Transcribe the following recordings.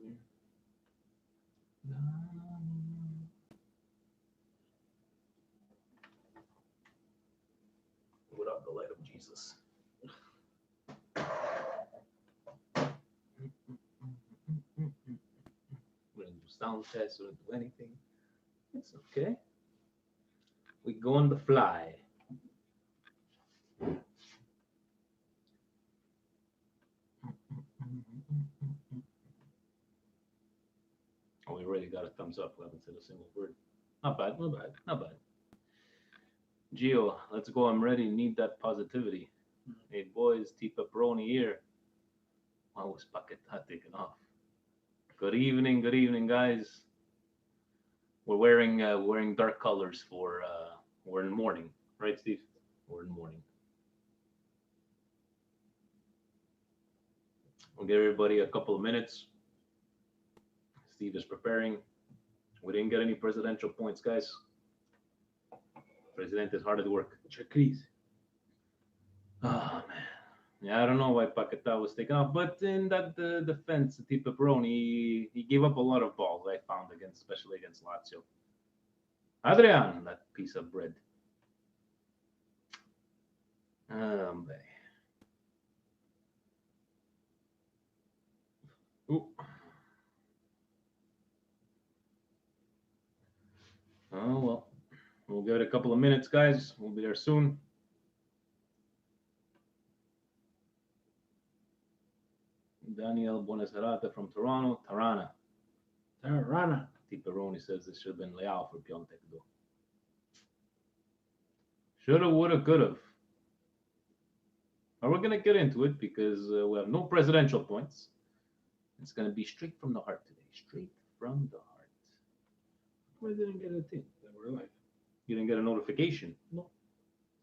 here. Without the light of Jesus. We didn't do sound tests, we didn't do anything. It's okay. We go on the fly. Oh, we already got a thumbs up. We haven't said a single word. Not bad, not bad, not bad. Gio, let's go. I'm ready. Need that positivity. Hey, boys, T Pepperoni here. Wow, was Paqueta taken off? Good evening, guys. We're wearing dark colors for we're in mourning, right, Steve? We're in mourning. We'll give everybody a couple of minutes. Steve is preparing. We didn't get any presidential points, guys. President is hard at work. Oh man. Yeah, I don't know why Paqueta was taken off, but in that defense, T Pepperoni, he gave up a lot of balls, I found, especially against Lazio. Adrian, that piece of bread. Ooh. Oh well, we'll give it a couple of minutes, guys. We'll be there soon. Daniel Buonaserata from Toronto. Tirana. Tiperoni says this should have been Leal for Piontek, though. Shoulda, woulda, coulda. But we're going to get into it because we have no presidential points. It's going to be straight from the heart today. Straight from the heart. We didn't get a thing that we're live. You didn't get a notification? No.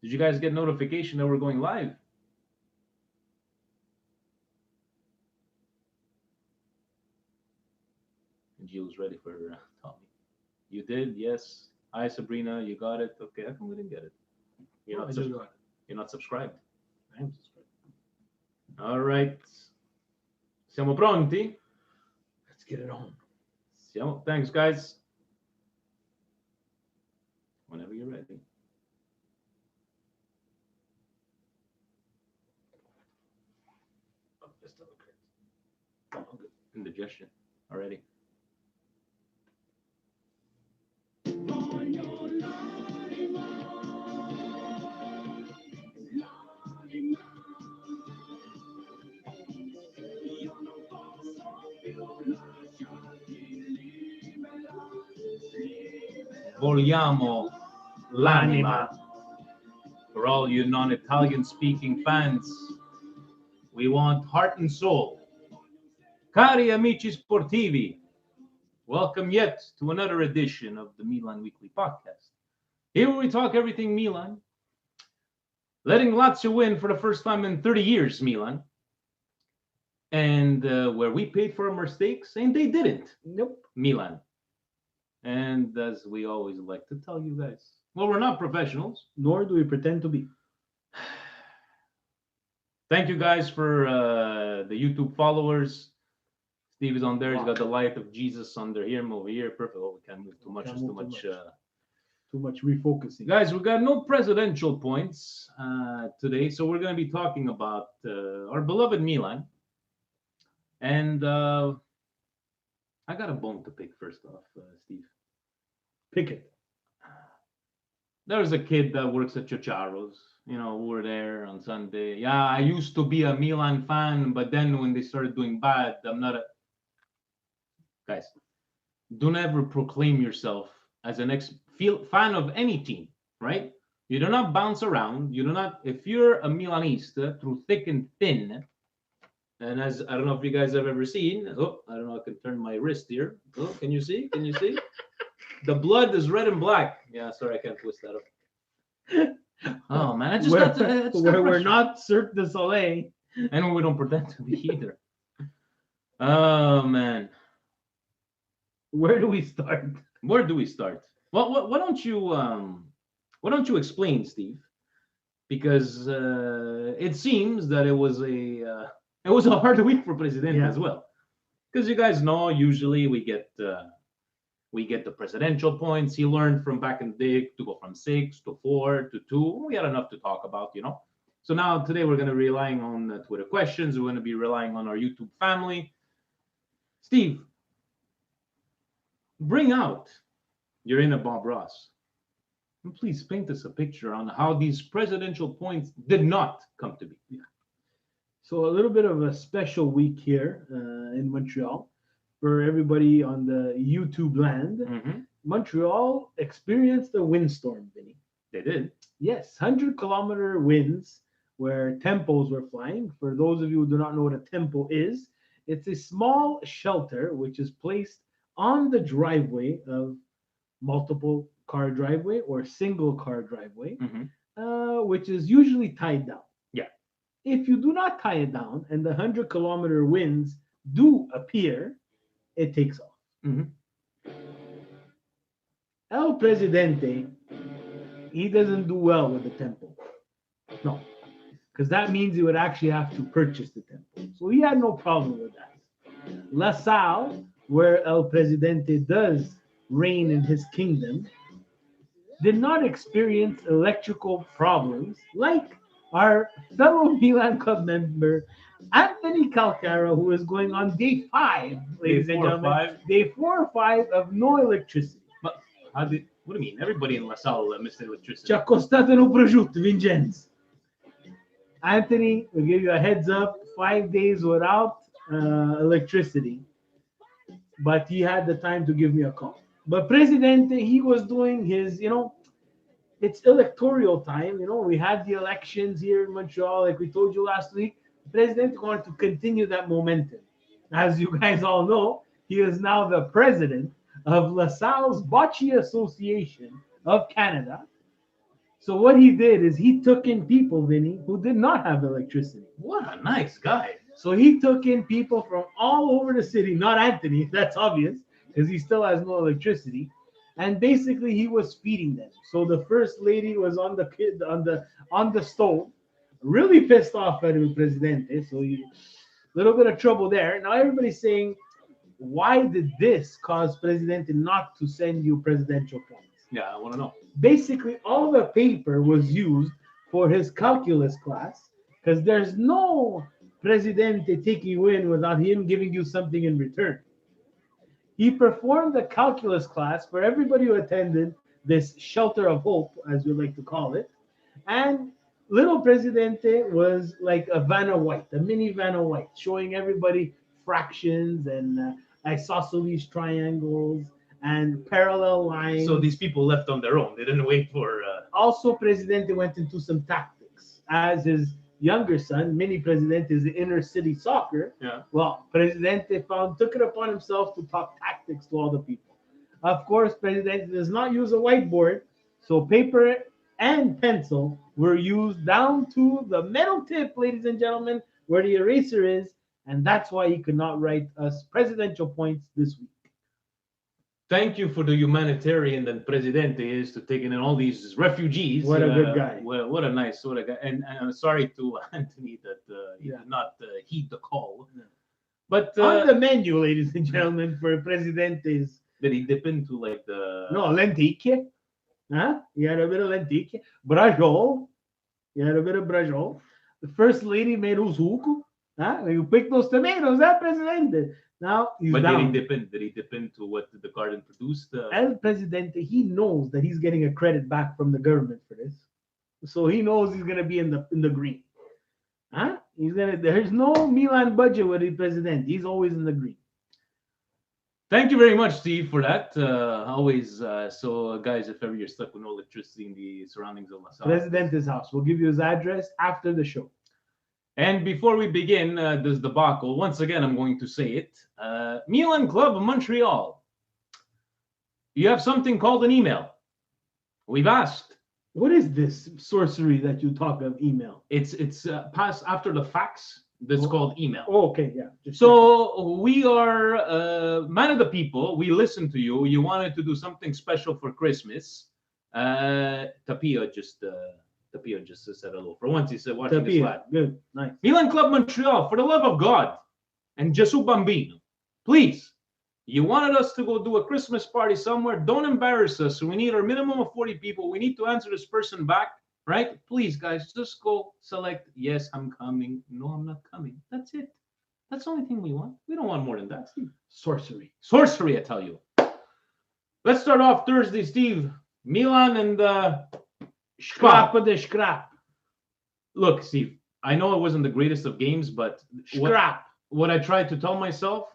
Did you guys get notification that we're going live? Gio's ready for Tommy. You did? Yes. Hi, Sabrina. You got it? Okay. How come we didn't get it? You're not subscribed. I am subscribed. All right. Siamo pronti? Let's get it on. Thanks, guys. Whenever you're ready. Oh, just okay. Oh, good. Indigestion already. Vogliamo l'anima. For all you non-Italian speaking fans, we want heart and soul. Cari amici sportivi, welcome yet to another edition of the Milan Weekly Podcast. Here we talk everything Milan, letting Lazio win for the first time in 30 years, Milan. And where we paid for our mistakes and they didn't. Nope. Milan. And as we always like to tell you guys, well, we're not professionals. Nor do we pretend to be. Thank you guys for the YouTube followers. Steve is on there. He's got the light of Jesus under here. Over here. Perfect. Oh, we can't move too much. Too much refocusing. Guys, we got no presidential points today. So we're going to be talking about our beloved Milan. And I got a bone to pick first off, Steve. Pick it. There's a kid that works at Chicharro's. You know, we were there on Sunday. Yeah, I used to be a Milan fan, but then when they started doing bad, I'm not a... Guys, don't ever proclaim yourself as an fan of any team, right? You do not bounce around. You do not... If you're a Milanista through thick and thin, and as I don't know if you guys have ever seen... Oh, I don't know. I can turn my wrist here. Oh, can you see? Can you see? The blood is red and black. Yeah, sorry, I can't twist that up. Oh man, I just we're not Cirque du Soleil, and we don't pretend to be either. Oh man, where do we start? Where do we start? Well, why don't you explain, Steve? Because it seems that it was a hard week for Presidente as well. Because you guys know, usually we get the presidential points. He learned from back in the day to go from 6 to 4 to 2. We had enough to talk about, you know. So now today we're going to be relying on Twitter questions. We're going to be relying on our YouTube family. Steve, bring out your inner Bob Ross. And please paint us a picture on how these presidential points did not come to be. So a little bit of a special week here in Montreal for everybody on the YouTube land. Mm-hmm. Montreal experienced a windstorm, Vinny. They did. Yes, 100-kilometer winds where tempos were flying. For those of you who do not know what a tempo is, it's a small shelter which is placed on the driveway of multiple car driveway or single car driveway, which is usually tied down. Yeah. If you do not tie it down and the 100-kilometer winds do appear, it takes off. El Presidente, he doesn't do well with the tempo. No, because that means he would actually have to purchase the tempo. So he had no problem with that. La Salle, where El Presidente does reign in his kingdom, did not experience electrical problems like our fellow Milan club member Anthony Calcara, who is going on day 5, ladies and gentlemen. Day 4 or 5 of no electricity. But what do you mean? Everybody in La Salle missed electricity. Ci ha costato un prosciutto, Vincenzo. Anthony, we'll give you a heads up. 5 days without electricity, but he had the time to give me a call. But Presidente, he was doing his, it's electoral time. We had the elections here in Montreal, like we told you last week. President wanted to continue that momentum. As you guys all know, he is now the president of La Salle's Bocce Association of Canada. So what he did is he took in people, Vinny, who did not have electricity. What a nice guy. So he took in people from all over the city, not Anthony, that's obvious, because he still has no electricity. And basically he was feeding them. So the first lady was on the stove, really pissed off at El Presidente. So a little bit of trouble there. Now everybody's saying, why did this cause Presidente not to send you presidential points? Yeah, I want to know. Basically, all the paper was used for his calculus class because there's no Presidente taking you in without him giving you something in return. He performed a calculus class for everybody who attended this shelter of hope, as we like to call it. And little Presidente was like a Vanna White, a mini Vanna White, showing everybody fractions and isosceles triangles and parallel lines. So these people left on their own. They didn't wait for... Also, Presidente went into some tactics. As his younger son, Mini Presidente, is inner city soccer. Yeah. Well, Presidente took it upon himself to talk tactics to all the people. Of course, Presidente does not use a whiteboard, so paper and pencil were used down to the metal tip, ladies and gentlemen, where the eraser is, and that's why he could not write us presidential points this week. Thank you for the humanitarian that Presidente is to taking in all these refugees. What a good guy. What a nice sort of guy. And I'm sorry to Anthony that he did not heed the call. Yeah. But on the menu, ladies and gentlemen, for Presidente's... Did he dip into like the... No, lenticchie. Huh? He had a bit of lenticchie. Brajol. He had a bit of brajol. The first lady made usuku. Huh? You pick those tomatoes, huh, Presidente? Now he's down. Did he dip into what the garden produced? El Presidente, he knows that he's getting a credit back from the government for this, so he knows he's gonna be in the green. Huh? There's no Milan budget with El Presidente. He's always in the green. Thank you very much, Steve, for that. Always. So, guys, if ever you're stuck with no electricity in the surroundings of La Salle, Presidente's house. We'll give you his address after the show. And before we begin this debacle, once again, I'm going to say it. Milan Club of Montreal. You have something called an email. We've asked. What is this sorcery that you talk of email? It's passed after the fax. That's called email. Oh, okay, yeah. So we are man of the people. We listen to you. You wanted to do something special for Christmas. Tapia just said hello. For once, he said, watching Tapia, this live. good, nice. Milan Club Montreal, for the love of God, and Gesù Bambino. Please, you wanted us to go do a Christmas party somewhere. Don't embarrass us. We need our minimum of 40 people. We need to answer this person back, right? Please, guys, just go select, yes, I'm coming. No, I'm not coming. That's it. That's the only thing we want. We don't want more than that, Steve. Sorcery. Sorcery, I tell you. Let's start off Thursday, Steve. Milan and Scrap of the scrap. Look, Steve, I know it wasn't the greatest of games, but Scrap. what I tried to tell myself,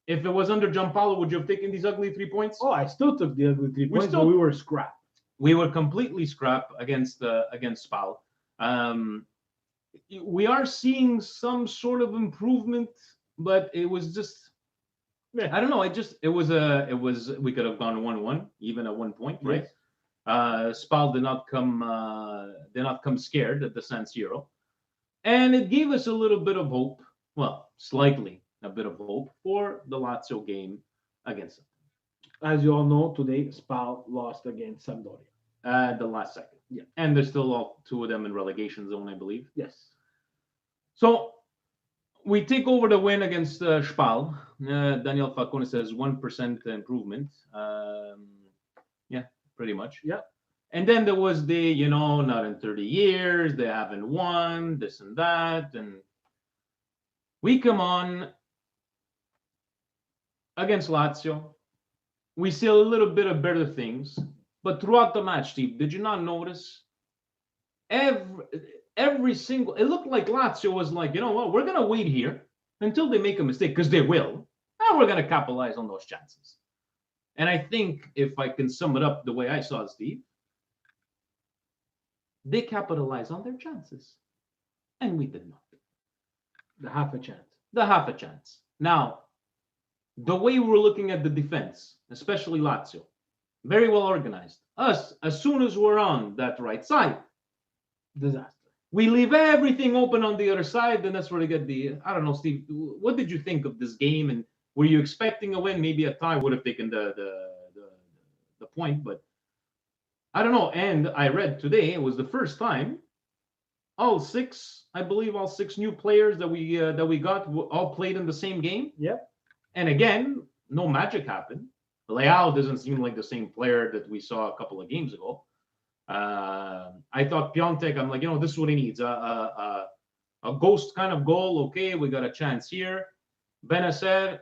if it was under Giampaolo, would you have taken these ugly 3 points? Oh, I still took the ugly 3 points, but we were scrap. We were completely scrap against Spal. We are seeing some sort of improvement, but it was just, I don't know. We could have gone 1-1 even at one point, right? Yes. Spal did not come scared at the San Siro, and it gave us a little bit of hope. Well, slightly a bit of hope for the Lazio game against them. As you all know, today Spal lost against Sampdoria. The last second. Yeah. And there's still all two of them in relegation zone, I believe. Yes. So we take over the win against Spal. Daniel Falcone says 1% improvement. Yeah, pretty much. Yeah. And then there was the, not in 30 years, they haven't won, this and that. And we come on against Lazio. We see a little bit of better things. But throughout the match, Steve, did you not notice every single, it looked like Lazio was like, you know what, we're going to wait here until they make a mistake, because they will, and we're going to capitalize on those chances. And I think if I can sum it up the way I saw it, Steve, they capitalized on their chances, and we did not. The half a chance. The half a chance. Now, the way we're looking at the defense, especially Lazio, very well organized. Us, as soon as we're on that right side, disaster. We leave everything open on the other side, and that's where they get the, I don't know, Steve, what did you think of this game? And were you expecting a win? Maybe a tie would have taken the point, but I don't know. And I read today, it was the first time all six new players that we got all played in the same game. Yep. And again, no magic happened. Leao doesn't seem like the same player that we saw a couple of games ago. I thought Piontek, I'm like, this is what he needs. A ghost kind of goal. Okay, we got a chance here. Benacer,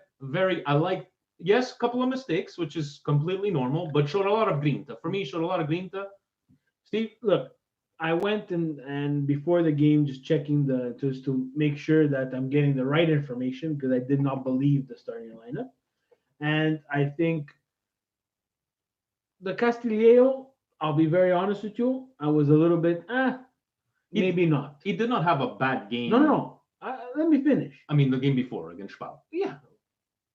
yes, a couple of mistakes, which is completely normal, but showed a lot of grinta. For me, showed a lot of grinta. Steve, look, I went and before the game, just checking just to make sure that I'm getting the right information, because I did not believe the starting lineup. And I think the Castillejo, I'll be very honest with you, I was a little bit, maybe not. He did not have a bad game. No. Let me finish. I mean, the game before against Spal. Yeah.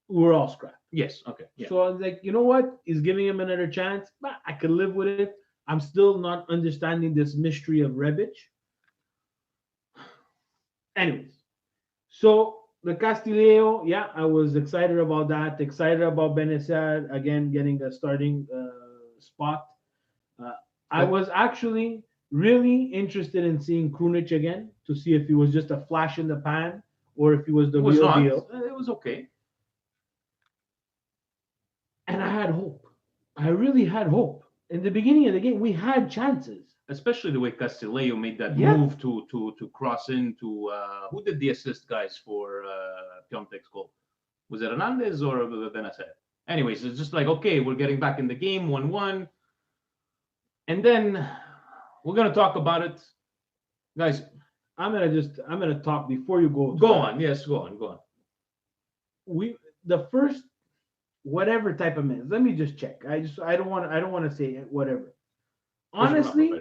We're all scrapped. Yes, okay. Yeah. So I was like, you know what? He's giving him another chance. But I could live with it. I'm still not understanding this mystery of Rebic. Anyways, so the Castillejo, yeah, I was excited about that. Excited about Benacer, again, getting a starting spot. I was actually really interested in seeing Krunic again to see if he was just a flash in the pan or if he was the real deal. It was okay. And I had hope. I really had hope. In the beginning of the game, we had chances. Especially the way Castillejo made that move to cross into who did the assist, guys, for Piontek's goal? Was it Hernandez or Benacer? Anyways, it's just like, okay, we're getting back in the game, 1-1. And then we're gonna talk about it. Guys, I'm gonna talk before you go. Go on. The first whatever type of minutes. Let me just check. I don't want to say whatever. Honestly,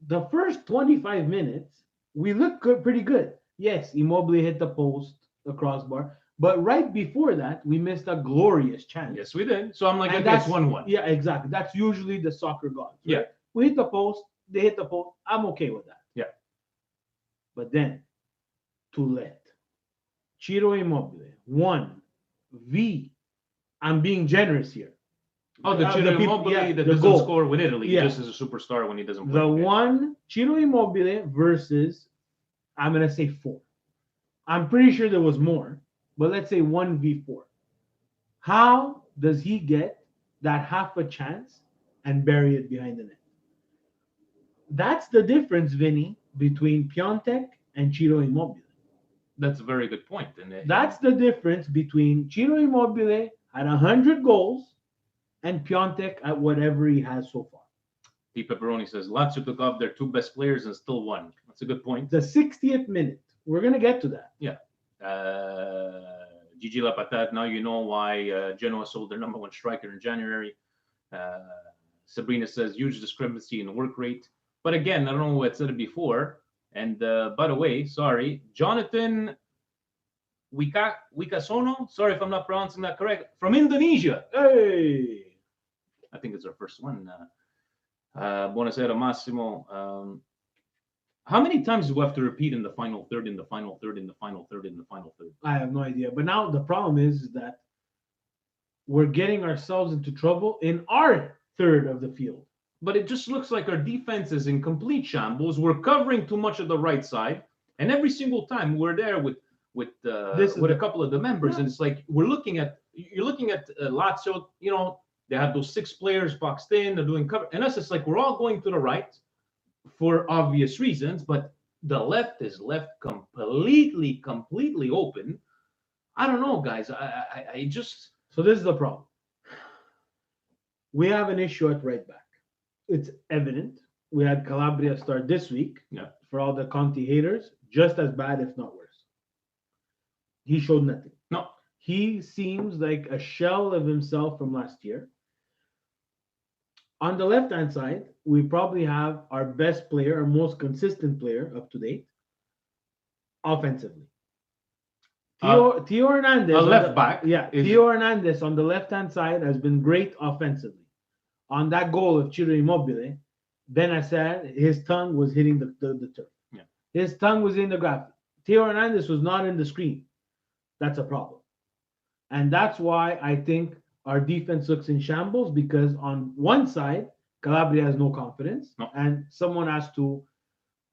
the first 25 minutes, we looked pretty good. Yes, Immobile hit the post, the crossbar. But right before that, we missed a glorious chance. Yes, we did. So I'm like, okay, that's 1-1. Yeah, exactly. That's usually the soccer gods. Right? Yeah. We hit the post, they hit the post. I'm okay with that. Yeah. But then, too late. Ciro Immobile, 1. V. I'm being generous here. Oh, the Ciro Immobile that doesn't score with Italy. Yeah. Just as a superstar when he doesn't play. The one, Ciro Immobile versus, I'm going to say 4. I'm pretty sure there was more, but let's say 1v4. How does he get that half a chance and bury it behind the net? That's the difference, Vinny, between Piontek and Ciro Immobile. That's a very good point. That's the difference between Ciro Immobile at 100 goals and Piontek at whatever he has so far. P. Pepperoni says Lazio took off their two best players and still won. That's a good point. The 60th minute. We're going to get to that. Yeah. Gigi Lapatat, now you know why Genoa sold their number one striker in January. Sabrina says huge discrepancy in work rate. But again, I don't know what said it before. And by the way, sorry, Jonathan Wikasono, sorry if I'm not pronouncing that correct, from Indonesia. Hey! I think it's our first one. Buonasera, Massimo. How many times do we have to repeat in the final third, in the final third, in the final third, in the final third? I have no idea. But now the problem is that we're getting ourselves into trouble in our third of the field. But it just looks like our defense is in complete shambles. We're covering too much of the right side, and every single time we're there with a couple of the members, and it's like you're looking at Lazio. You know, they have those 6 players boxed in. They're doing cover, and us. It's like we're all going to the right for obvious reasons, but the left is left completely open. I don't know, guys. I just So this is the problem. We have an issue at right back. It's evident. We had Calabria start this week. Yeah. For all the Conti haters, just as bad, if not worse. He showed nothing. No. He seems like a shell of himself from last year. On the left-hand side, we probably have our best player, our most consistent player up to date, offensively. Theo Hernandez, a left back. Yeah, Theo Hernandez on the left-hand side has been great offensively. On that goal of Ciro Immobile, Ben Assad, his tongue was hitting the turf. Yeah. His tongue was in the graphic. Theo Hernandez was not in the screen. That's a problem. And that's why I think our defense looks in shambles, because on one side, Calabria has no confidence, and someone has to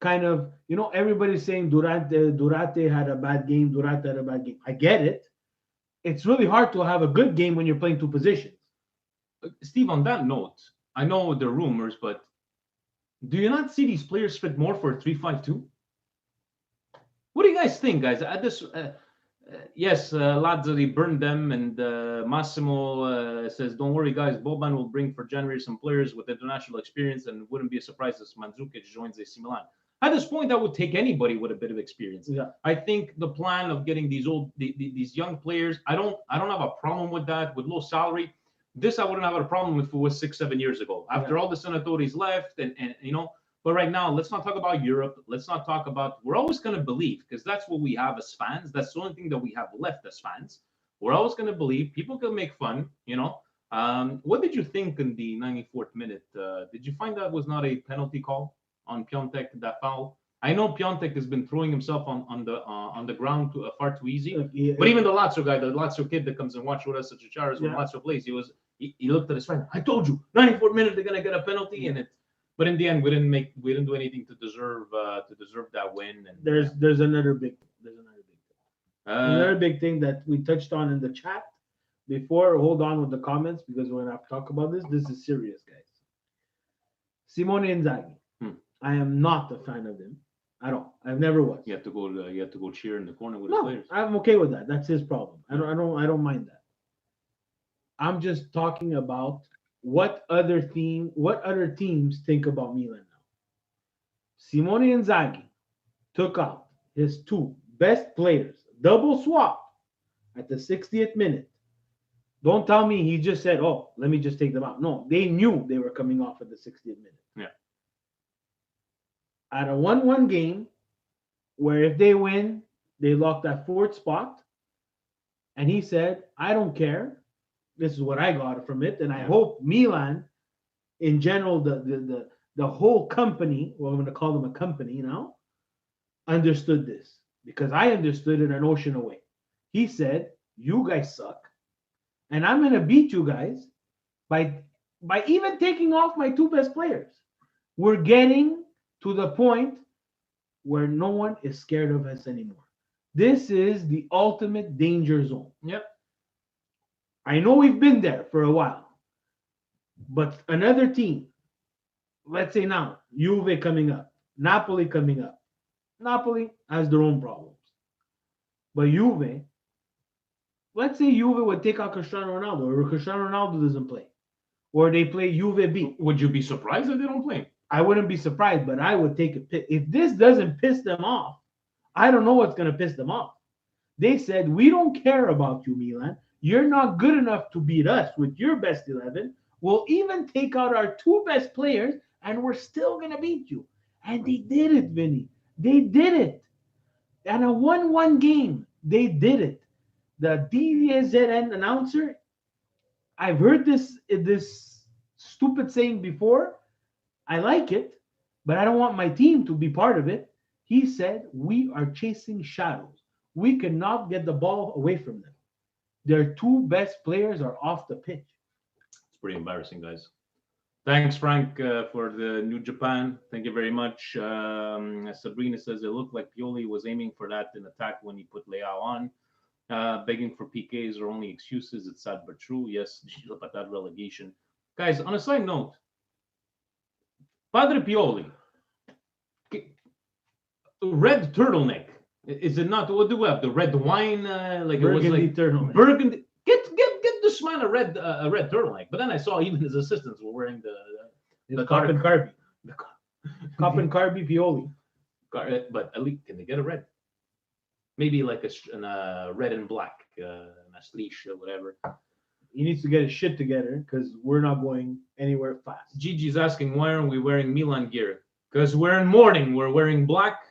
kind of, everybody's saying Durate had a bad game, Durate had a bad game. I get it. It's really hard to have a good game when you're playing two positions. Steve, on that note, I know the rumors, but do you not see these players fit more for a 3-5-2? What do you guys think, guys? At this, yes, Lazzari burned them, and Massimo says, "Don't worry, guys. Boban will bring for January some players with international experience, and wouldn't be a surprise if Mandzukic joins AC Milan." At this point, I would take anybody with a bit of experience. Yeah. I think the plan of getting these young players, I don't have a problem with that, with low salary. This I wouldn't have a problem if it was 6-7 years ago. After all the Senatores left, and but right now, let's not talk about Europe. Let's not talk about. We're always going to believe, because that's what we have as fans. That's the only thing that we have left as fans. We're always going to believe. People can make fun, What did you think in the 94th minute? Did you find that was not a penalty call on Piontek, that foul? I know Piontek has been throwing himself on the ground far too easy. But even the Lazio guy, the Lazio kid that comes and watch with us at Chicharas when Lazio plays, he looked at his friend. I told you, 94th minute they're gonna get a penalty, and it. But in the end, we didn't do anything to deserve that win. And there's another big thing that we touched on in the chat before. Hold on with the comments, because we're gonna have to talk about this. This is serious, guys. Simone Inzaghi. I am not a fan of him at all. I've never was. You have to go cheer in the corner with the players. I'm okay with that. That's his problem. I don't mind that. I'm just talking about what other teams think about Milan now. Simone Inzaghi took out his 2 best players, double swap at the 60th minute. Don't tell me he just said, "Oh, let me just take them out." No, they knew they were coming off at the 60th minute. Yeah. At a 1-1 game, where if they win, they lock that 4th spot. And he said, "I don't care. This is what I got from it, and I hope Milan, in general, the whole company, well, I'm going to call them a company now, understood this, because I understood it an ocean away." He said, "You guys suck, and I'm going to beat you guys by even taking off my 2 best players." We're getting to the point where no one is scared of us anymore. This is the ultimate danger zone. Yep. I know we've been there for a while, but another team, let's say now, Juve coming up, Napoli coming up. Napoli has their own problems. But Juve, let's say Juve would take out Cristiano Ronaldo, or Cristiano Ronaldo doesn't play, or they play Juve B. Would you be surprised if they don't play? I wouldn't be surprised, but I would take a piss. If this doesn't piss them off, I don't know what's going to piss them off. They said, we don't care about you, Milan. You're not good enough to beat us with your best 11. We'll even take out our two best players, and we're still going to beat you. And they did it, Vinny. They did it. And a 1-1 game, they did it. The DZN announcer, I've heard this stupid saying before. I like it, but I don't want my team to be part of it. He said, we are chasing shadows. We cannot get the ball away from them. Their two best players are off the pitch. It's pretty embarrassing, guys. Thanks, Frank, for the New Japan. Thank you very much. Sabrina says it looked like Pioli was aiming for that in attack when he put Leao on. Begging for PKs are only excuses. It's sad but true. Yes, about that relegation. Guys, on a side note, Padre Pioli, red turtleneck. Is it not? What do we have? The red wine, like Burgundy it was like turtleneck. Burgundy. Get this man a red turtleneck. But then I saw even his assistants were wearing the Cop and Carby. the Cop and Carby Pioli. but at least can they get a red? Maybe like a red and black, a sleesh or whatever. He needs to get his shit together because we're not going anywhere fast. Gigi's asking why aren't we wearing Milan gear? Because we're in mourning. We're wearing black.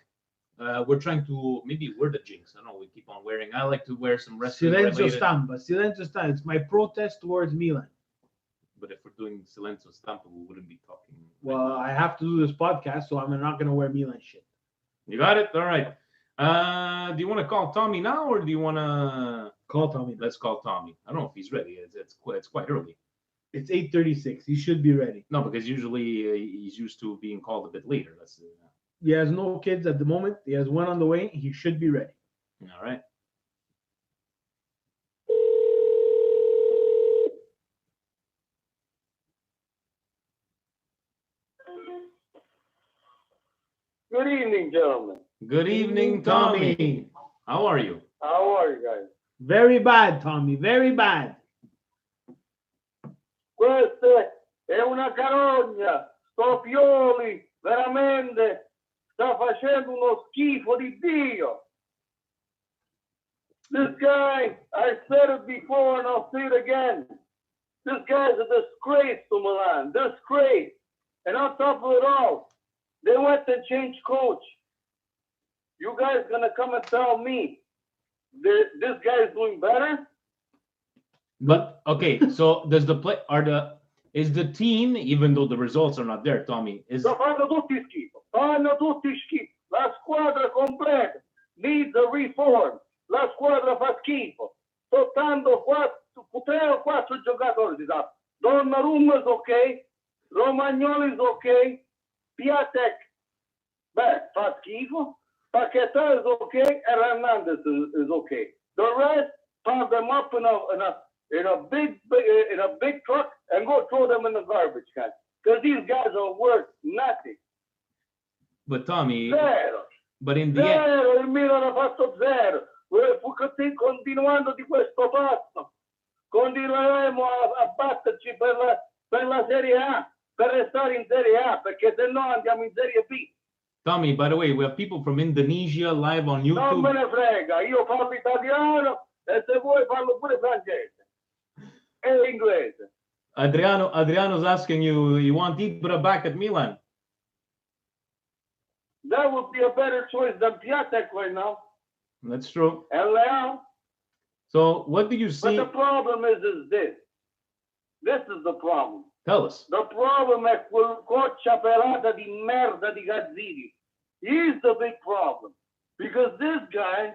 We're trying to maybe we're the jinx. I don't know. We keep on wearing. I like to wear some wrestling Silenzio related. Stampa. Silenzio Stampa. It's my protest towards Milan. But if we're doing Silenzio Stampa, we wouldn't be talking. Well, I have to do this podcast, so I'm not going to wear Milan shit. You got it. All right. Do you want to call Tommy now, or do you want to call Tommy? Let's call Tommy. I don't know if he's ready. It's quite early. It's 8:36. He should be ready. No, because usually he's used to being called a bit later. That's He has no kids at the moment. He has one on the way. He should be ready. all right. Good evening, gentlemen. Good evening, Tommy. How are you? How are you guys? Very bad, Tommy. Very bad. Questa è una carogna. Sto Pioli veramente sta facendo uno schifo di Dio. This guy, I said it before and I'll say it again. This guy's a disgrace to Milan. Disgrace. And on top of it all, they went and changed coach. You guys gonna come and tell me that this guy's doing better? But okay, so is the team, even though the results are not there, Tommy, is Fanno tutti schifo. Fanno tutti schifo. La squadra completa needs a reform. La squadra fa schifo. Soltanto 3 o 4 giocatori si sa. Donnarumma is okay. Romagnoli is okay. Piatek, fa schifo. Paquetá is okay. And Hernandez is okay. The rest, pile them up in a big truck and go throw them in the garbage can. Because these guys are worth nothing. but Tommy, Zero. but in the end, Zero, il Milan ha fatto zero. Continuando di questo passo, continueremo a batterci per la Serie A, per restare in Serie A, perché se no andiamo in Serie B. Tommy, by the way, we have people from Indonesia live on Non me YouTube. ne frega, io parlo italiano e se vuoi parlo pure francese e inglese. Adriano's asking you want Ibra back at Milan? That would be a better choice than Piatek right now That's true. and Leao. So what do you But see? the problem is this. This is the problem. Tell us. The problem è quel coccia pelata di merda di Gazzini. He's the big problem. Because this guy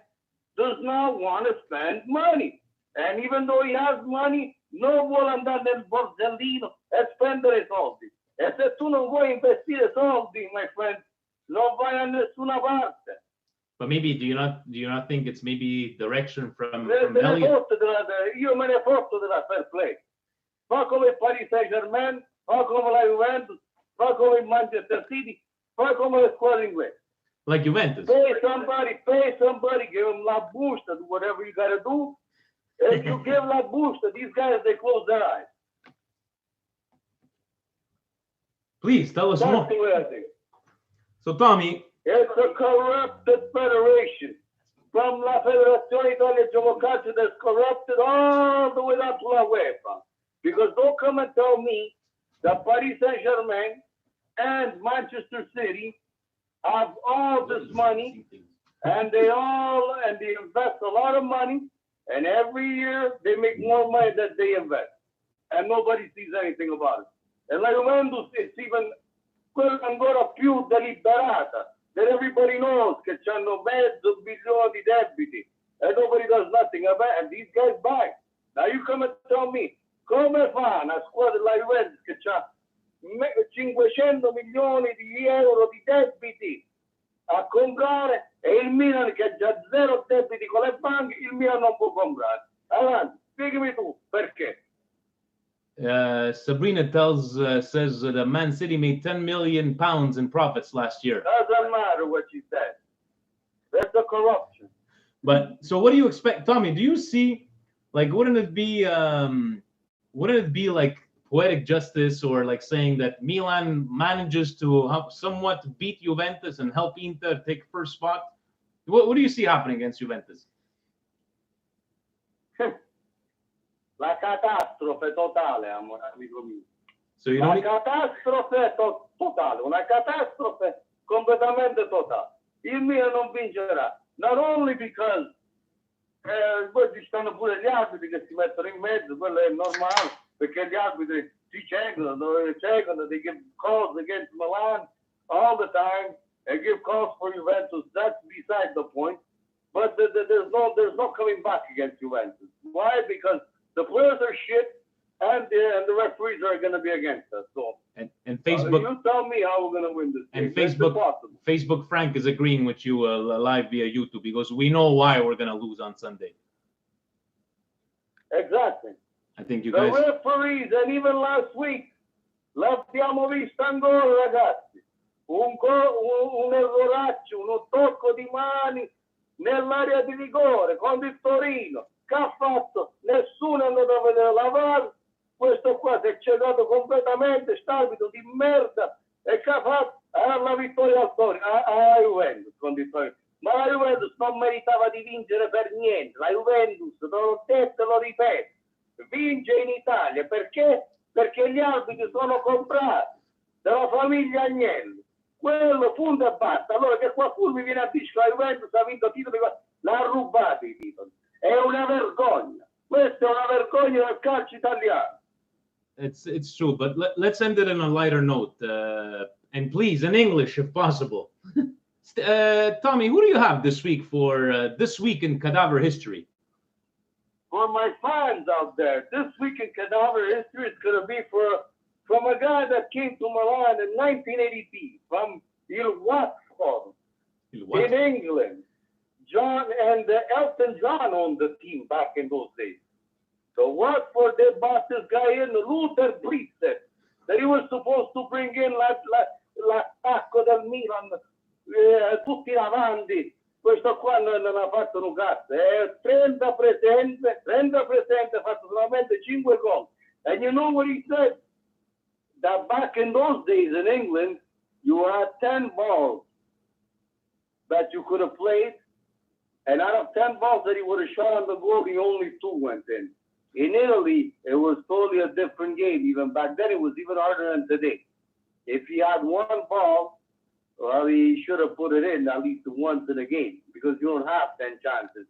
does not want to spend money. And even though he has money, non vuole andare nel borsellino e spendere soldi. E se tu non vuoi investire soldi, my friend, non vai a nessuna parte. But maybe do you not think it's maybe direction from Me ne Elliott? fotto io me ne fotto della fair play. Fa come il Paris Saint-Germain, fa come la Juventus, fa come il Manchester City, fa come le squadre inglesi. Like Juventus. Pay somebody, give them la busta, do whatever you gotta do. If you give la busta, these guys, they close their eyes. Please tell us That's more. the way I think. So Tommy, It's a corrupted federation. From la Federazione Italia Gioco Calcio that's corrupted all the way down to la UEFA. Because don't come and tell me that Paris Saint-Germain and Manchester City have all this money and they invest a lot of money, and every year they make more money than they invest. And nobody sees anything about it. And la Juventus, it's even ancora più deliberata. That everybody knows che c'hanno mezzo bilione di debiti and nobody does nothing about it, and these guys buy. Now you come and tell me, come fa una squadra della Juventus che ha 500 milioni di euro di debiti a comprare e il Milan che ha già zero debiti con le banche, il Milan non può comprare. Avanti, spiegami tu perché. Sabrina says that Man City made 10 million pounds in profits last year. Doesn't matter what you said. That's a corruption. But so what do you expect, Tommy? Do you see, like, wouldn't it be like poetic justice, or like saying that Milan manages to somewhat beat Juventus and help Inter take first spot? What do you see happening against Juventus? La catastrofe totale, amico mio. So you La don't. catastrofe totale, una catastrofe completamente totale. Il Milan non vincerà. Not only because poi ci stanno pure gli arbitri che si mettono in mezzo, quello è normale, perché gli arbitri si cecano, they give calls against Milan all the time, and give calls for Juventus. That's beside the point. But there's no coming back against Juventus. Why? Because the players are shit, and the referees are going to be against us. So, And Facebook you tell me how we're going to win this game. and That's impossible. Facebook Frank is agreeing with you live via YouTube, because we know why we're gonna lose on Sunday. Exactly. I think you The guys. referees, and even last week, l'abbiamo visto ancora, ragazzi. Un erroraccio, uno tocco di mani nell'area di rigore contro il Torino. Che ha fatto? Nessuno è andato a vedere la VAR. Questo qua si è cegato completamente, st'arbitro di merda. E che ha fatto? La vittoria al Torino, a Juventus contro il Torino. Ma la Juventus non meritava di vincere per niente. La Juventus, te l'ho detto e lo ripeto, vince in Italia. Perché? Perché gli arbitri sono comprati dalla famiglia Agnelli. Quello, punto e basta. Allora che qualcuno mi viene a dire che la Juventus ha vinto titoli, l'ha rubato i titoli. È una vergogna. Questa è una vergogna del calcio italiano. It's true, but let's end it on a lighter note, and please in English if possible. Tommy, who do you have this week for this week in cadaver history? For my fans out there, this week in cadaver history is going to be from a guy that came to Milan in 1983 from Il Watford in England. John and Elton John owned the team back in those days. So Watford, they bought this guy in, Luther Blissett, that he was supposed to bring in l'attacco del Milan, tutti avanti. Questo qua non ha fatto un cazzo. 30 presenze, ha fatto solamente 5 gol. And you know what he said? That back in those days in England, you had 10 balls that you could have played, and out of 10 balls that he would have shot on the goal, only 2 went in. In Italy, it was totally a different game. Even back then, it was even harder than today. If he had 1 ball, well, he should have put it in at least once in a game, because you don't have 10 chances.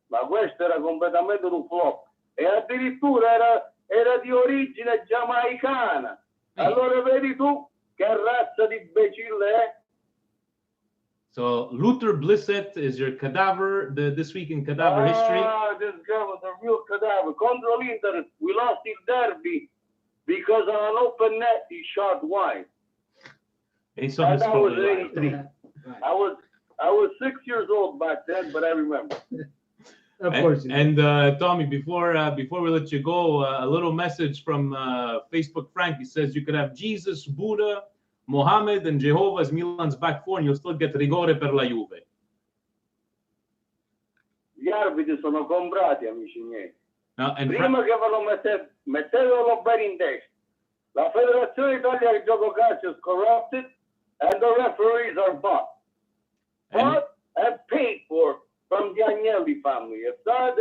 Ma questo era completamente un flop. E addirittura era di origine giamaicana. Allora vedi tu che razza di imbecille è? So Luther Blissett is your cadaver this week in cadaver history. This guy was a real cadaver. Contro l'Inter, we lost il derby because on an open net he shot wide. And he saw his That was photo. 83. I was 6 years old back then, but I remember. Of course. you do. And Tommy, before we let you go, a little message from Facebook Frank. He says you could have Jesus, Buddha, Mohammed, and Jehovah as Milan's back four, and you'll still get rigore per la Juve. Gli arbitri sono comprati, amici miei. Now, and Prima che ve lo mettetelo bene in testa. La Federazione Italiana di Gioco Calcio is corrupted, and the referees are bought and paid for from the Agnelli family. If not,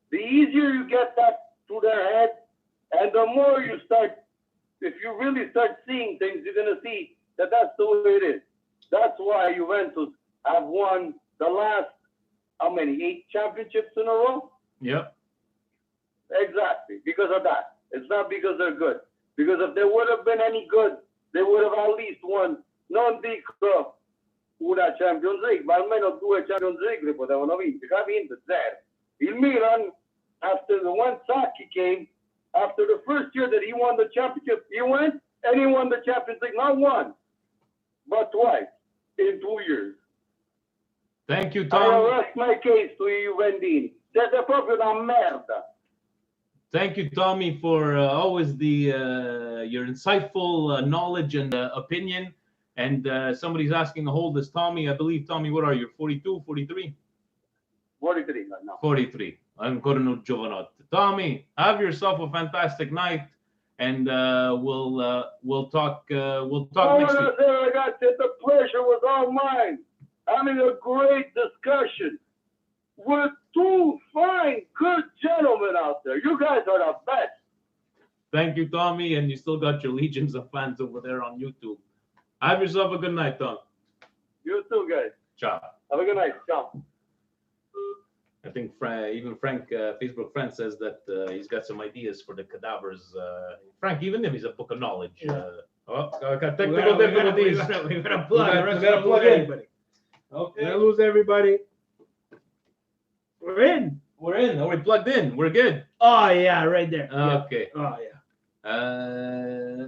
the easier you get that to their head, and the more you start, if you really start seeing things, you're going to see that that's the way it is. That's why Juventus have won the last, how many, 8 championships in a row? Yep. Exactly, because of that. It's not because they're good. Because if they would have been any good, they would have at least won, non dico una Champions League, ma almeno 2 Champions League le potevano vincere. Ha vinto 0. Il Milan, after the one Sacchi came, after the first year that he won the championship, he went and he won the Champions League, not once, but twice in 2 years. Thank you, I Tom. arrest my case to you, Juventini. Siete proprio una merda. Thank you, Tommy, for always your insightful knowledge and opinion. And somebody's asking how old is Tommy. I believe, Tommy, what are you, 42, 43? 43 no. 43. Ancora un giovanotto. Tommy, have yourself a fantastic night, and we'll talk next week. Buonasera, ragazzi. The pleasure was all mine. Having a great discussion with 2 fine, good gentlemen out there. You guys are the best. Thank you, Tommy, and you still got your legions of fans over there on YouTube. Have yourself a good night, Tom. You too, guys. Ciao. Have a good night. Ciao. I think even Frank, Facebook friend, says that he's got some ideas for the cadavers. Frank, even if he's a book of knowledge. Yeah. Got technical difficulties. We gotta plug. We gotta plug in. Everybody. Okay. We're gonna lose everybody. We're in. We're in. Are we plugged in? We're good. Oh yeah, right there. Yeah. Okay. Oh yeah.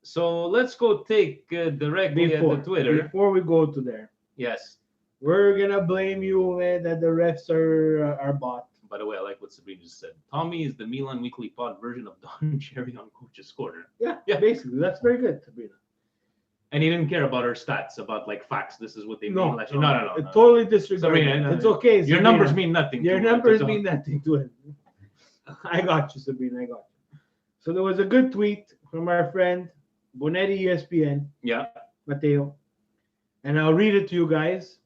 So let's go take directly at the Twitter. Before we go to there, Yes. we're gonna blame you that the refs are bought. By the way, I like what Sabrina just said. Tommy is the Milan Weekly Pod version of Don and Jerry on Coach's Corner. Yeah, Yeah. basically, that's very good, Sabrina. And he didn't care about our stats, about like facts. This is what they mean. Like, no. Totally disregard. Sabrina, no, It's okay. Your Sabrina. numbers mean nothing. Your to it. numbers It's mean nothing to it. I got you, Sabrina. I got you. So there was a good tweet from our friend Bonetti ESPN, Yeah. Matteo, and I'll read it to you guys.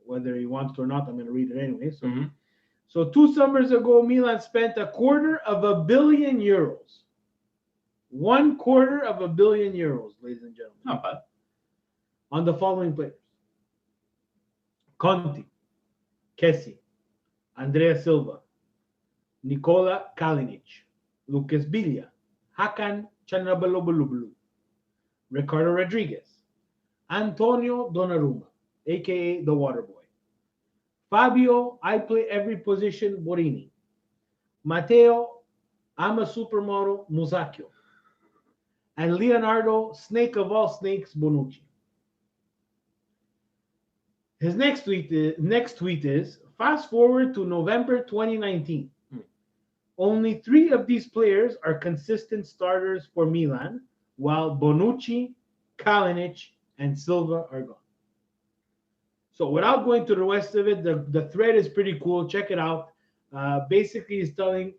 Whether you want to or not, I'm going to read it anyway. So, Mhm. so 2 summers ago, Milan spent €250 million. €250 million, ladies and gentlemen, Not bad. on the following players: Conti, Kessi, Andrea Silva, Nicola Kalinic, Lucas Biglia, Hakan Chanabalobalublu, Ricardo Rodriguez, Antonio Donnarumma, aka the Waterboy, Fabio, I play every position, Borini, Matteo, I'm a supermodel, Musacchio, and Leonardo, snake of all snakes, Bonucci. His next tweet is fast forward to November 2019. Only 3 of these players are consistent starters for Milan, while Bonucci, Kalinic, and Silva are gone. So without going to the rest of it, the thread is pretty cool. Check it out. Basically, he's telling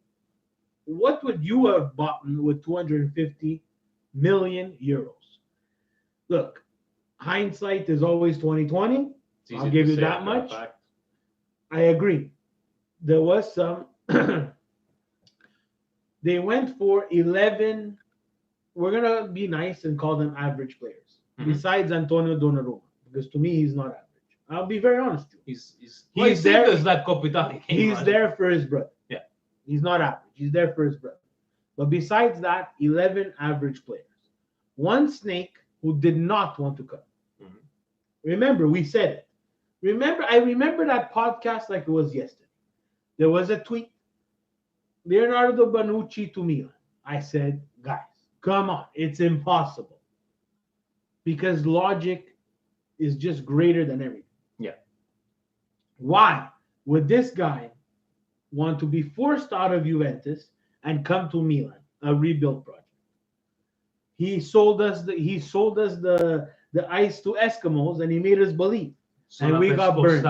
what would you have bought with €250 million? Look, hindsight is always 2020. It's easy I'll to give you say that after the much. fact. I agree. There was some. They went for 11. We're gonna be nice and call them average players. Mhm. Besides Antonio Donnarumma, because to me he's not average. I'll be very honest with you. He's there- there. As that Coppa Italia came He's on. there for his brother. Yeah. He's not average. He's there for his brother. But besides that, 11 average players. 1 snake who did not want to come. Mhm. Remember, we said it. I remember that podcast like it was yesterday. There was a tweet. Leonardo Bonucci to Milan. I said, guys, come on. It's impossible. Because logic is just greater than everything. Yeah. Why would this guy want to be forced out of Juventus and come to Milan, a rebuild project? He sold us the ice to Eskimos, and he made us believe. And we got burned.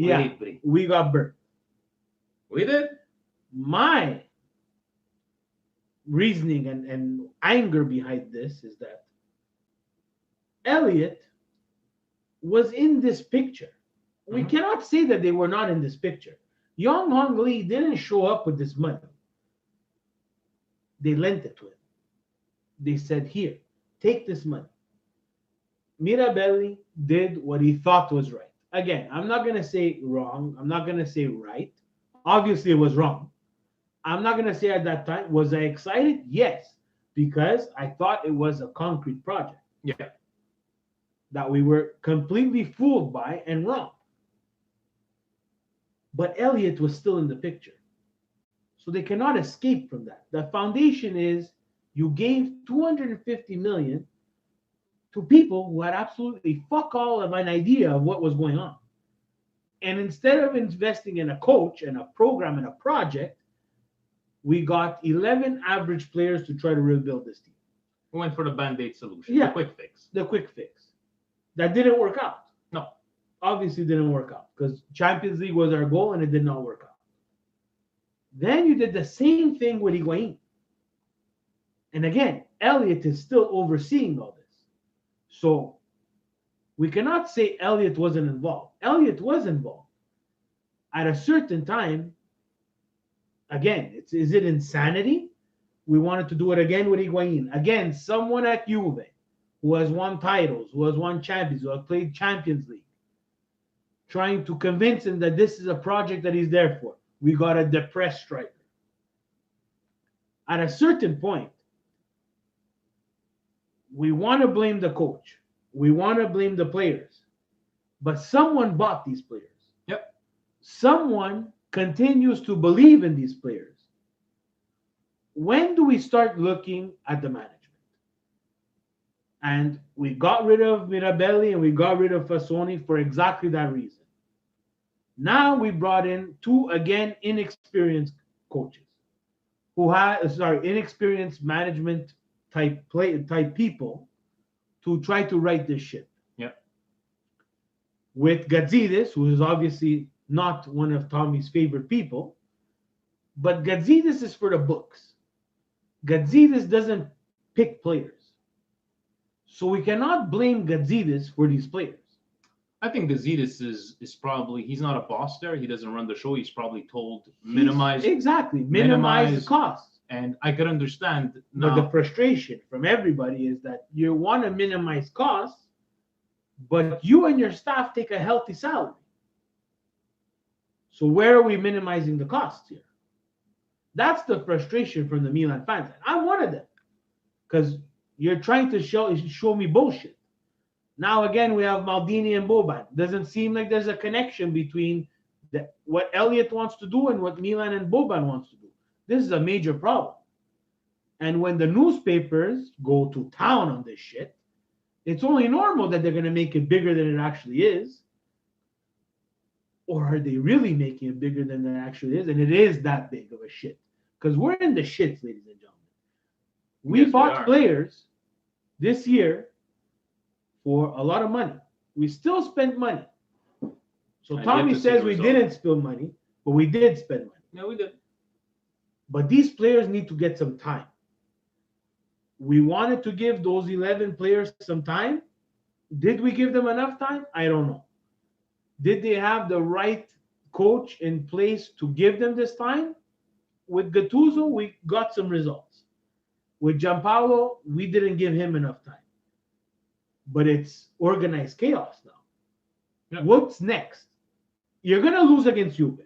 Yeah, we got burned. We did. My reasoning and anger behind this is that Elliot was in this picture. We cannot say that they were not in this picture. Young Hong Lee didn't show up with this money. They lent it to him. They said, here, take this money. Mirabelli did what he thought was right. Again, I'm not going to say wrong. I'm not going to say right. Obviously, it was wrong. I'm not going to say at that time, was I excited? Yes, because I thought it was a concrete project. Yeah. That we were completely fooled by and wrong. But Elliot was still in the picture. So they cannot escape from that. The foundation is you gave 250 million to people who had absolutely fuck all of an idea of what was going on. And instead of investing in a coach and a program and a project, we got 11 average players to try to rebuild this team. We went for the band-aid solution, Yeah. the quick fix. The quick fix. That didn't work out. No. Obviously didn't work out because Champions League was our goal and it did not work out. Then you did the same thing with Higuain. And again, Elliot is still overseeing all this. So we cannot say Elliot wasn't involved. Elliot was involved. At a certain time, again, is it insanity? We wanted to do it again with Higuain. Again, someone at Juve who has won titles, who has won champions, who has played Champions League, trying to convince him that this is a project that he's there for. We got a depressed striker. At a certain point, we want to blame the coach. We want to blame the players. But someone bought these players. Yep. Someone continues to believe in these players. When do we start looking at the management? And we got rid of Mirabelli and we got rid of Fassoni for exactly that reason. Now we brought in two, again, inexperienced coaches who inexperienced management type people to try to right this ship. Yeah. With Gazidis, who is obviously not one of Tommy's favorite people, but Gazidis is for the books. Gazidis doesn't pick players. So we cannot blame Gazidis for these players. I think Gazidis is probably, he's not a boss there. He doesn't run the show. He's probably told minimize the costs. And I could understand. But the frustration from everybody is that you want to minimize costs, but you and your staff take a healthy salary. So where are we minimizing the costs here? That's the frustration from the Milan fans. I'm one of them. Because you're trying to show me bullshit. Now again, we have Maldini and Boban. Doesn't seem like there's a connection between what Elliot wants to do and what Milan and Boban wants to do. This is a major problem. And when the newspapers go to town on this shit, it's only normal that they're going to make it bigger than it actually is. Or are they really making it bigger than it actually is? And it is that big of a shit. Because we're in the shits, ladies and gentlemen. We bought players this year for a lot of money. We still spent money. So Tommy says we didn't spill money, but we did spend money. Yeah, we did. But these players need to get some time. We wanted to give those 11 players some time. Did we give them enough time? I don't know. Did they have the right coach in place to give them this time? With Gattuso, we got some results. With Gianpaolo, we didn't give him enough time. But it's organized chaos now. Yeah. What's next? You're going to lose against Juve.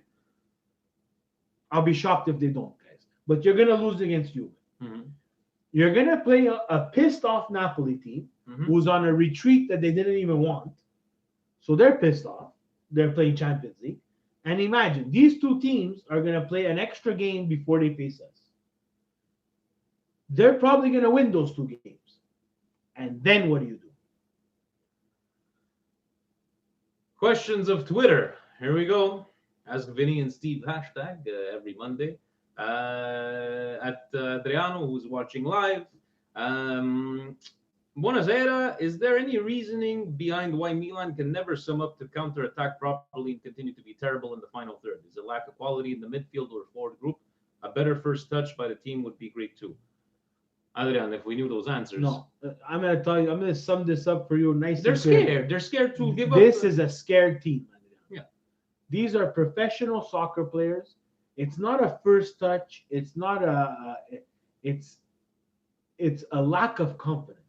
I'll be shocked if they don't, guys. But you're going to lose against Juve. Mm-hmm. You're going to play a pissed-off Napoli team who's on a retreat that they didn't even want. So they're pissed off. They're playing Champions League. And imagine, these two teams are going to play an extra game before they face us. They're probably going to win those two games. And then what do you do? Questions of Twitter. Here we go. Ask Vinny and Steve hashtag every Monday. At Adriano, who's watching live. Buonasera. Is there any reasoning behind why Milan can never sum up to counter-attack properly and continue to be terrible in the final third? Is it lack of quality in the midfield or forward group? A better first touch by the team would be great too. Adrian, if we knew those answers. No, I'm gonna tell you. I'm gonna sum this up for you. Nice. They're scared. They're scared to give up. This is a scared team. Yeah. These are professional soccer players. It's not a first touch. It's not it's a lack of confidence.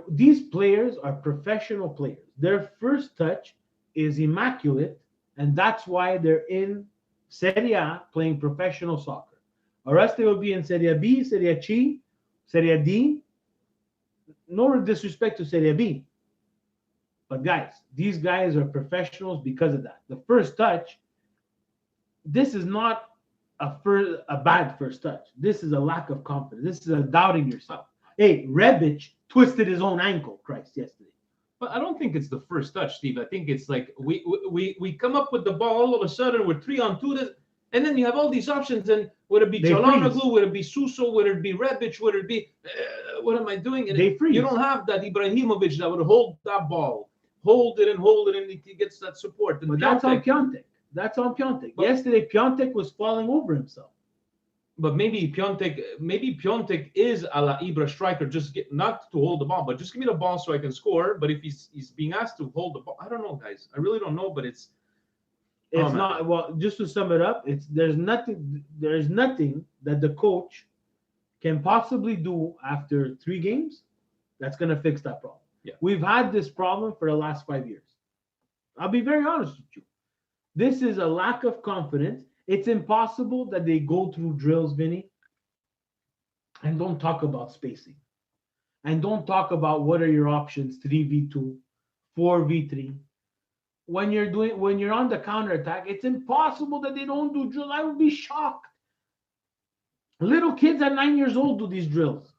These players are professional players. Their first touch is immaculate, and that's why they're in Serie A playing professional soccer. Or else they will be in Serie B, Serie C, Serie D. No disrespect to Serie B. But guys, these guys are professionals because of that. The first touch, this is not a bad first touch. This is a lack of confidence. This is a doubting yourself. Hey, Rebic twisted his own ankle, Christ, yesterday. But I don't think it's the first touch, Steve. I think it's like we come up with the ball all of a sudden. We're 3-on-2, and then you have all these options. And would it be Çalhanoğlu? Would it be Suso? Would it be Rebic? Would it be what am I doing? And they freeze. You don't have that Ibrahimovic that would hold that ball, hold it, and he gets that support. And but that's on Piontek. That's on Piontek. Yesterday, Piontek was falling over himself. But maybe Piontek is a la Ibra striker, not to hold the ball, but just give me the ball so I can score. But if he's being asked to hold the ball, I don't know, guys. I really don't know, but it's not. Well, just to sum it up, there's nothing that the coach can possibly do after 3 games that's going to fix that problem. Yeah. We've had this problem for the last 5 years. I'll be very honest with you. This is a lack of confidence. It's impossible that they go through drills, Vinny, and don't talk about spacing. And don't talk about what are your options, 3v2, 4v3. When you're on the counterattack, it's impossible that they don't do drills. I would be shocked. Little kids at 9 years old do these drills.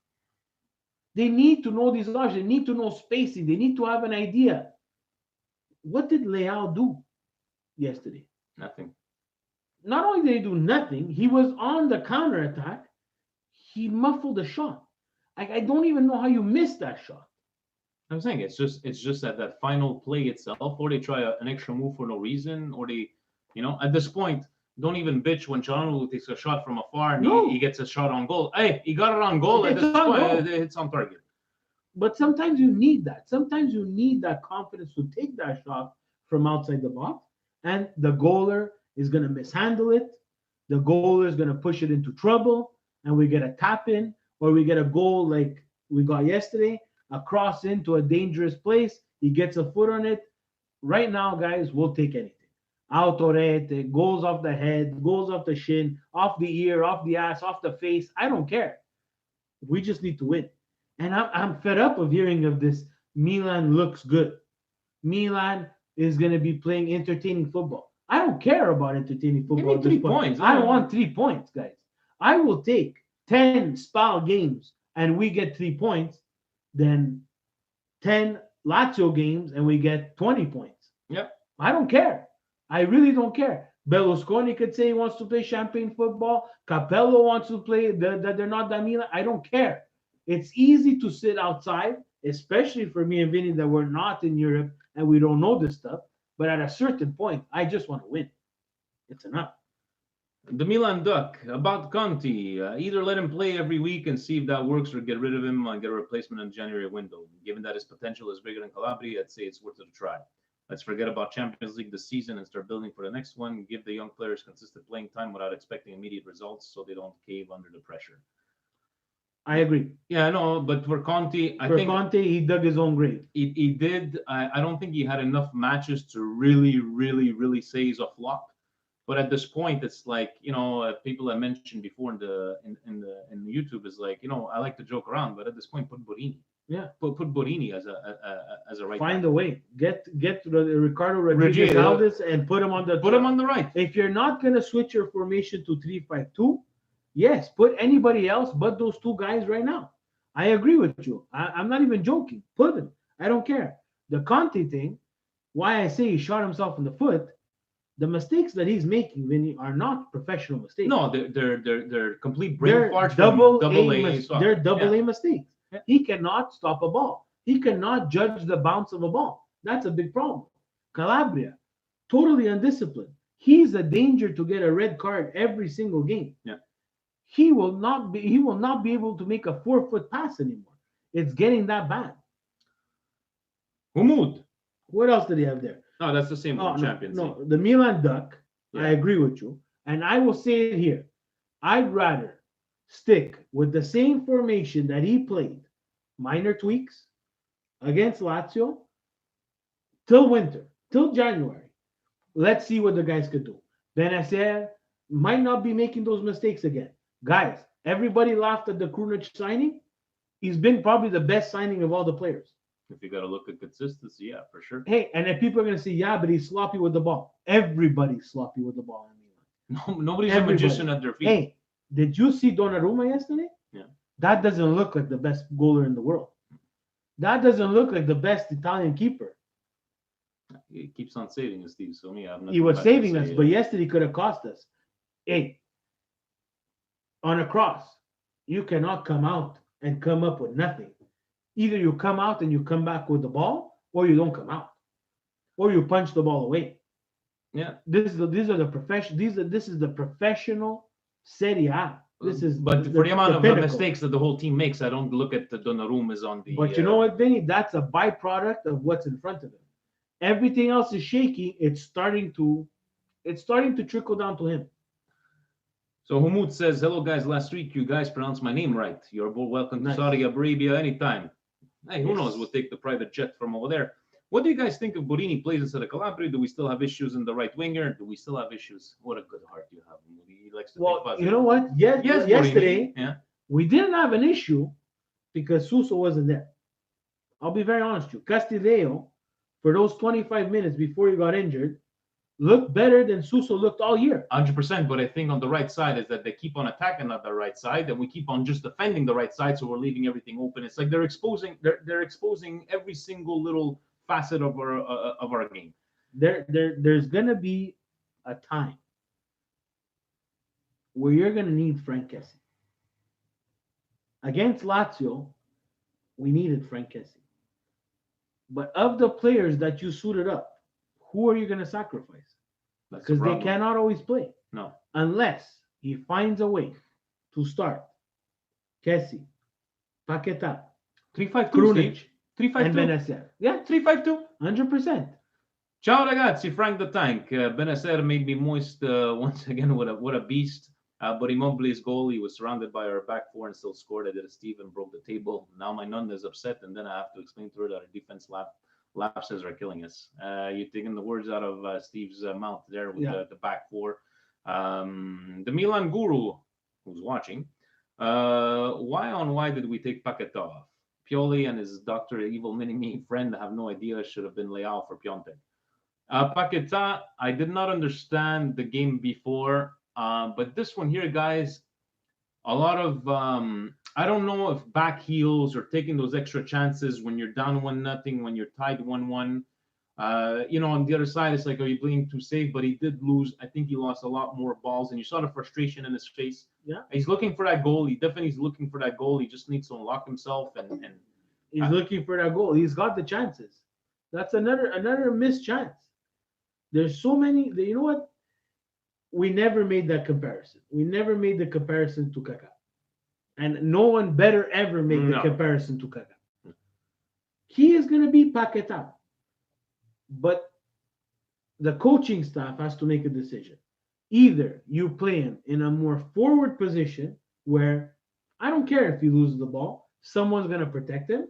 They need to know these options. They need to know spacing. They need to have an idea. What did Leao do yesterday? Nothing. Not only did he do nothing, he was on the counterattack. He muffled a shot. I don't even know how you missed that shot. I'm saying it's just that final play itself, or they try an extra move for no reason, or they, at this point, don't even bitch when Çalhanoğlu takes a shot from afar and he gets a shot on goal. Hey, he got it on goal. At this point, it's on target. But sometimes you need that. Sometimes you need that confidence to take that shot from outside the box, and the goaler is going to mishandle it. The goaler is going to push it into trouble, and we get a tap in, or we get a goal like we got yesterday, a cross into a dangerous place. He gets a foot on it. Right now, guys, we'll take anything. Autorete, goals off the head, goals off the shin, off the ear, off the ass, off the face. I don't care. We just need to win. And I'm fed up of hearing of this. Milan looks good. Milan is going to be playing entertaining football. I don't care about entertaining football. Give me 3 points. I don't want 3 points, guys. I will take 10 Spal games and we get 3 points, then 10 Lazio games and we get 20 points. Yep. I don't care. I really don't care. Berlusconi could say he wants to play champagne football. Capello wants to play that they're not that Milan. I don't care. It's easy to sit outside, especially for me and Vinny that we're not in Europe and we don't know this stuff. But at a certain point, I just want to win. It's enough. The Milan Duck, about Conti. Either let him play every week and see if that works, or get rid of him and get a replacement in the January window. Given that his potential is bigger than Calabria, I'd say it's worth it a try. Let's forget about Champions League this season and start building for the next one. Give the young players consistent playing time without expecting immediate results so they don't cave under the pressure. I agree. Yeah, no, but for Conte, I think Conte, he dug his own grave. He did. I don't think he had enough matches to really say he's a flop. But at this point, it's like, people I mentioned before in the YouTube is like, I like to joke around, but at this point, put Borini. Yeah, put Borini as a right. Find a way. Get Ricardo Rodriguez and put him on the right. If you're not gonna switch your formation to 3-5-2, yes, put anybody else but those 2 guys right now. I agree with you. I'm not even joking. Put them. I don't care. The Conte thing, why I say he shot himself in the foot. The mistakes that he's making, Vinny, are not professional mistakes. No, they're complete brain They're farts double from double A. A soccer. They're double Yeah. A mistakes. Yeah. He cannot stop a ball. He cannot judge the bounce of a ball. That's a big problem. Calabria, totally undisciplined. He's a danger to get a red card every single game. Yeah. He will not be. He will not be able to make a 4-foot pass anymore. It's getting that bad. Humud. What else did he have there? No, that's the same Oh, with no, Champions no, League. the Milan duck. Yeah. I agree with you, and I will say it here. I'd rather stick with the same formation that he played, minor tweaks against Lazio, till winter, till January. Let's see what the guys could do. Benacer might not be making those mistakes again. Guys, everybody laughed at the Krunic signing. He's been probably the best signing of all the players. If you got to look at consistency, yeah, for sure. Hey, and if people are going to say, yeah, but he's sloppy with the ball. Everybody's sloppy with the ball in Milan. No, nobody's Everybody. a magician at their feet. Hey, did you see Donnarumma yesterday? Yeah. That doesn't look like the best goaler in the world. That doesn't look like the best Italian keeper. He keeps on saving us, Steve. So me, I have nothing He was bad to saving say, us, but yesterday could have cost us. Hey, on a cross, you cannot come out and come up with nothing. Either you come out and you come back with the ball, or you don't come out, or you punch the ball away. Yeah. These are the profession. This is the professional Serie A. This is But for the amount of pinnacle. mistakes that the whole team makes, I don't look at the Donnarumma's on the. But you know what, Vinny? That's a byproduct of what's in front of him. Everything else is shaky. It's starting to trickle down to him. So Humud says, "Hello guys. Last week you guys pronounced my name right. You're both welcome to Nice. Saudi Arabia anytime. Hey, who Yes. knows? We'll take the private jet from over there. What do you guys think of Borini plays instead of Calabria? Do we still have issues in the right winger? Do we still have issues? What a good heart you have, Humud. He likes to think Well, positive. you know what? Yes, Yes, yesterday Borini. Yeah. we didn't have an issue because Suso wasn't there. I'll be very honest with you. Castillo, for those 25 minutes before he got injured, looked better than Suso looked all year. 100%, but I think on the right side is that they keep on attacking on the right side, and we keep on just defending the right side, so we're leaving everything open. It's like they're exposing every single little facet of our game. There's gonna be a time where you're gonna need Frank Kessie. Against Lazio, we needed Frank Kessie. But of the players that you suited up, who are you gonna sacrifice? That's the Because they problem. cannot always play. No. Unless he finds a way to start Kessie, Paquetá, 3-5-2, Krunic, Steve. and 3-5-2. Benacer. Yeah, 3-5-2. 100%. Ciao ragazzi, Frank the Tank. Benacer made me moist once again. What a beast. But Immobile's goal, he was surrounded by our back four and still scored. I did a Steven, broke the table. Now my nun is upset, and then I have to explain to her that our defense lapses are killing us. You're taking the words out of Steve's mouth there with the back four. The Milan guru, who's watching, why did we take Paquetá off? Pioli and his Dr. Evil Mini-Me friend have no idea. Should have been Leao for Piontek. Paquetá, I did not understand the game before, but this one here, guys, a lot of I don't know if back heels or taking those extra chances when you're down 1-0, when you're tied 1-1. On the other side, it's like, are you being too safe? But he did lose. I think he lost a lot more balls, and you saw the frustration in his face. Yeah. He's looking for that goal. He definitely is looking for that goal. He just needs to unlock himself and He's looking for that goal. He's got the chances. That's another missed chance. There's so many. You know what? We never made that comparison. We never made the comparison to Kaká, and no one better ever make the comparison to Kaká. He is going to be Paquetá, but the coaching staff has to make a decision. Either you play him in a more forward position where I don't care if he loses the ball, someone's going to protect him,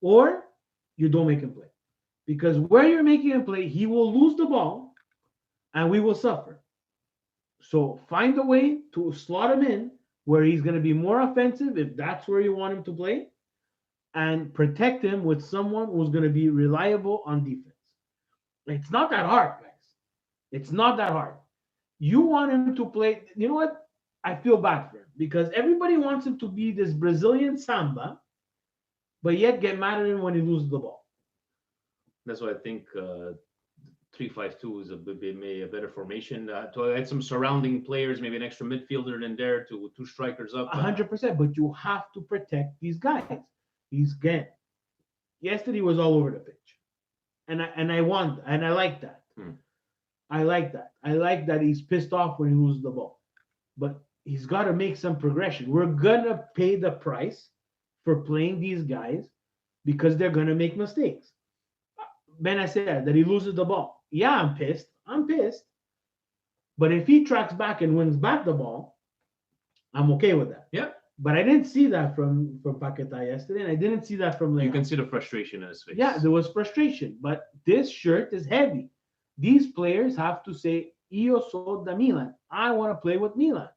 or you don't make him play. Because where you're making him play, he will lose the ball and we will suffer. So find a way to slot him in where he's going to be more offensive if that's where you want him to play, and protect him with someone who's going to be reliable on defense. It's not that hard, guys. It's not that hard. You want him to play. You know what? I feel bad for him because everybody wants him to be this Brazilian Samba, but yet get mad at him when he loses the ball. That's why I think 3-5-2 is maybe a better formation. To add some surrounding players, maybe an extra midfielder in there, to two strikers up. 100%. But you have to protect these guys. He's again. Yesterday was all over the pitch, and I like that. Hmm. I like that. I like that he's pissed off when he loses the ball, but he's got to make some progression. We're gonna pay the price for playing these guys because they're gonna make mistakes. Ben, I said that he loses the ball. Yeah, I'm pissed. I'm pissed. But if he tracks back and wins back the ball, I'm okay with that. Yeah. But I didn't see that from Paqueta yesterday, and I didn't see that from Leon. You can see the frustration in his face. Yeah, there was frustration. But this shirt is heavy. These players have to say, Io so da Milan. I want to play with Milan.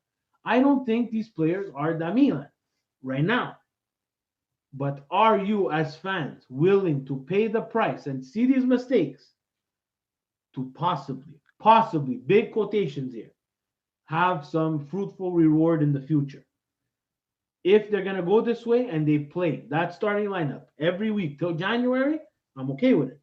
I don't think these players are da Milan right now. But are you, as fans, willing to pay the price and see these mistakes to possibly, big quotations here, have some fruitful reward in the future? If they're going to go this way and they play that starting lineup every week till January, I'm okay with it.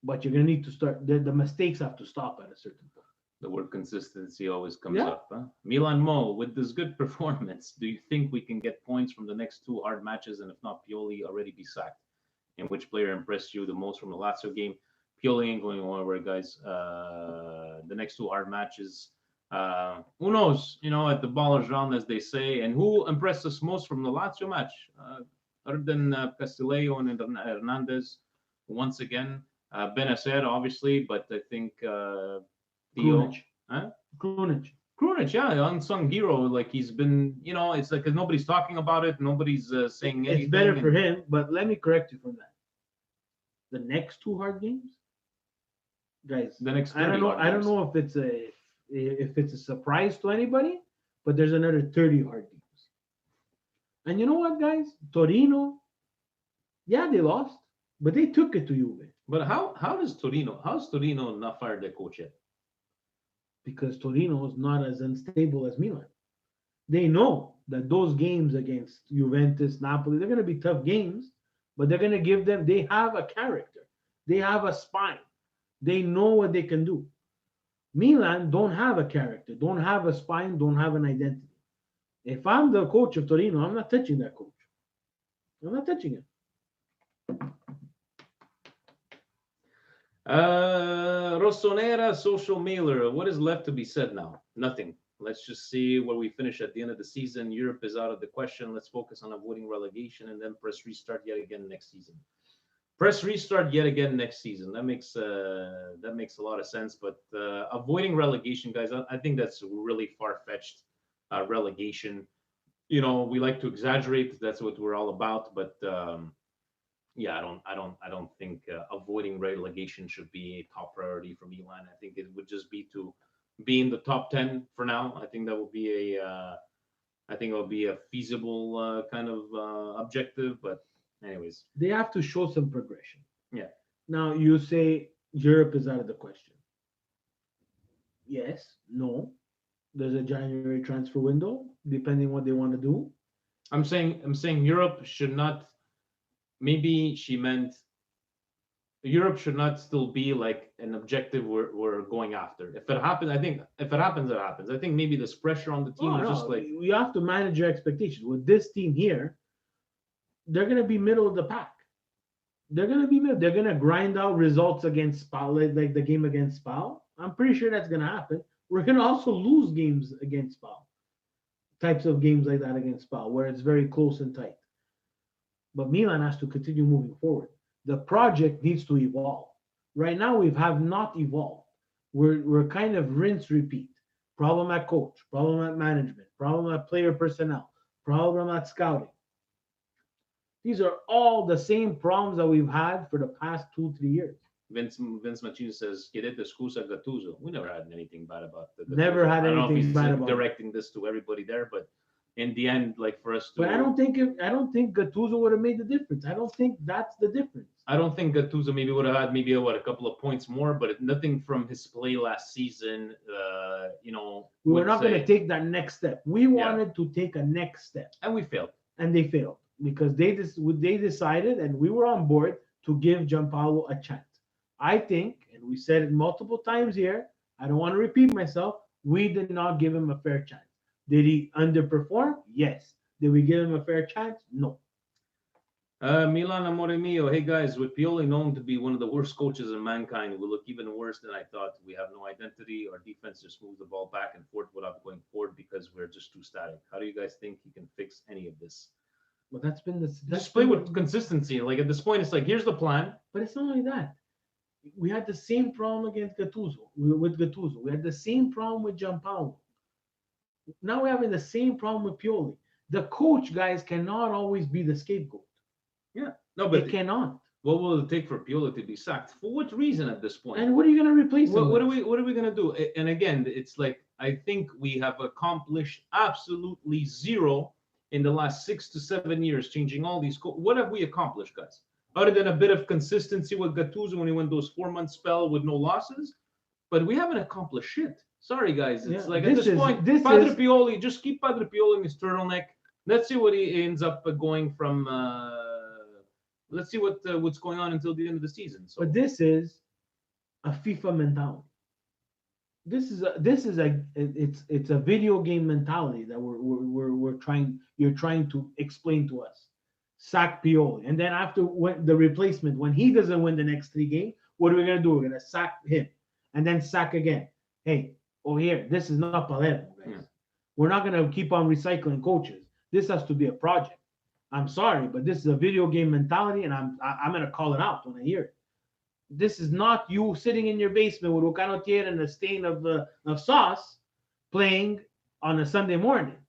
But you're going to need to start, the mistakes have to stop at a certain point. The word consistency always comes Yeah. up. Huh? Milan Mo, with this good performance, do you think we can get points from the next two hard matches? And if not, Pioli already be sacked? And which player impressed you the most from the Lazio game? Pioli ain't going anywhere, guys. The next two hard matches, who knows? You know, at the baller's round, as they say. And who impressed us most from the Lazio match? Other than Castillejo and Hernandez, once again. Benacer, obviously, but I think Krunic. Huh? Krunic. Krunic, yeah, unsung hero. Like he's been, you know, it's like 'cause nobody's talking about it, nobody's saying anything. It's better for him, but let me correct you from that. The next two hard games, guys. The next I don't know. 30 I don't know if it's a surprise to anybody, but there's another 30 hard games. And you know what, guys? Torino, yeah, they lost, but they took it to Juve But how's Torino not fired their coach yet? because Torino is not as unstable as Milan. They know that those games against Juventus, Napoli, they're going to be tough games, but they're going to give them. They have a character. They have a spine. They know what they can do. Milan don't have a character, don't have a spine, don't have an identity. If I'm the coach of Torino, I'm not touching that coach. I'm not touching him. Rossonera social mailer. What is left to be said now? Nothing. Let's just see where we finish at the end of the season. Europe is out of the question. Let's focus on avoiding relegation and then press restart yet again next season. Press restart yet again next season. That makes a lot of sense. But avoiding relegation, guys, I think that's really far-fetched. Relegation. You know, we like to exaggerate. That's what we're all about. But yeah, I don't think avoiding relegation should be a top priority for Milan. I think it would just be to be in the top 10 for now. I think that will be a feasible kind of objective. But anyways, They have to show some progression. yeah. Now you say Europe is out of the question. Yes, no. There's a January transfer window, depending what they want to do. I'm saying Europe should not. Maybe she meant Europe should not still be like an objective we're going after. If it happens, I think if it happens, it happens. I think maybe this pressure on the team is just like you have to manage your expectations. With this team here, they're gonna be middle of the pack. They're gonna be middle. They're gonna grind out results against Spal, like the game against Spal. I'm pretty sure that's gonna happen. We're gonna also lose games against Spal. Types of games like that against Spal, where it's very close and tight. But Milan has to continue moving forward. The project needs to evolve. Right now, we have not evolved. We're kind of rinse repeat. Problem at coach, problem at management, problem at player personnel, problem at scouting. These are all the same problems that we've had for the past 2-3 years. Vince Mancini says, "Chiedete scusa Gattuso." We never had anything bad about the Gattuso. Never had I don't know if anything he's bad about it. directing this to everybody there, but in the end, like for us to, But I don't think Gattuso would have made the difference. I don't think that's the difference. I don't think Gattuso maybe would have had maybe a couple of points more, but nothing from his play last season. You know, We were would not going to say- take that next step. We wanted to take a next step, and we failed. and they failed because they decided, and we were on board to give Gianpaolo a chance. I think, and we said it multiple times here, I don't want to repeat myself, we did not give him a fair chance. Did he underperform? Yes. Did we give him a fair chance? No. Milan Amore Mio, hey guys, with Pioli known to be one of the worst coaches in mankind, we look even worse than I thought. We have no identity. Our defense just moves the ball back and forth without going forward because we're just too static. How do you guys think he can fix any of this? But that's been the Just play with consistency. Like at this point, it's like, here's the plan. But it's not only that. We had the same problem against Gattuso. With Gattuso, we had the same problem with Gianpaolo. Now we're having the same problem with Pioli. The coach, guys, cannot always be the scapegoat. Yeah. No, They but cannot. what will it take for Pioli to be sacked? For what reason at this point? And what are you going to replace him What with? are we gonna do? And again, it's like I think we have accomplished absolutely zero in the last 6 to 7 years, changing all these. What have we accomplished, guys? Other than a bit of consistency with Gattuso when he went those 4-month spell with no losses, but we haven't accomplished shit. Sorry, guys. It's Yeah, like at this point, Padre Pioli, just keep Padre Pioli in his turtleneck. Let's see what he ends up going from. Let's see what's going on until the end of the season. So. But this is a FIFA mentality. It's a video game mentality that you're trying to explain to us. Sack Pioli, and then after the replacement, when he doesn't win the next 3 games, what are we gonna do? We're gonna sack him, and then sack again. Hey, here, this is not Palermo, guys. Yeah. We're not gonna keep on recycling coaches. This has to be a project. I'm sorry, but this is a video game mentality, and I'm gonna call it out when I hear it. This is not you sitting in your basement with a canotier and a stain of sauce playing on a Sunday morning.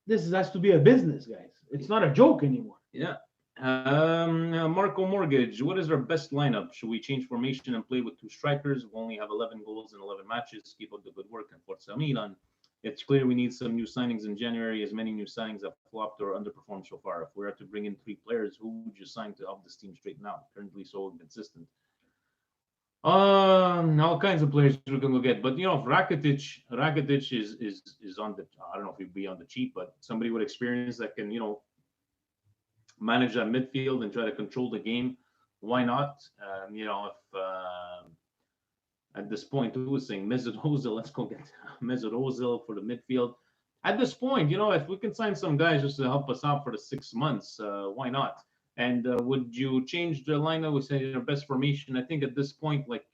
This has to be a business, guys. It's not a joke anymore. Yeah. Marco Mortgage, what is our best lineup? Should we change formation and play with 2 strikers? We only have 11 goals in 11 matches. Keep up the good work and Forza Milan. It's clear we need some new signings in January, as many new signings have flopped or underperformed so far. If we are to bring in 3 players, who would you sign to help this team straighten out? Currently so inconsistent. All kinds of players we can look at, but if Rakitic is on the, I don't know if he'd be on the cheap, but somebody with experience that can manage that midfield and try to control the game, why not? If at this point, who was saying Mesut Ozil, let's go get Mesut Ozil for the midfield. At this point, if we can sign some guys just to help us out for the 6 months, why not? And would you change the lineup? We say your best formation. I think at this point, like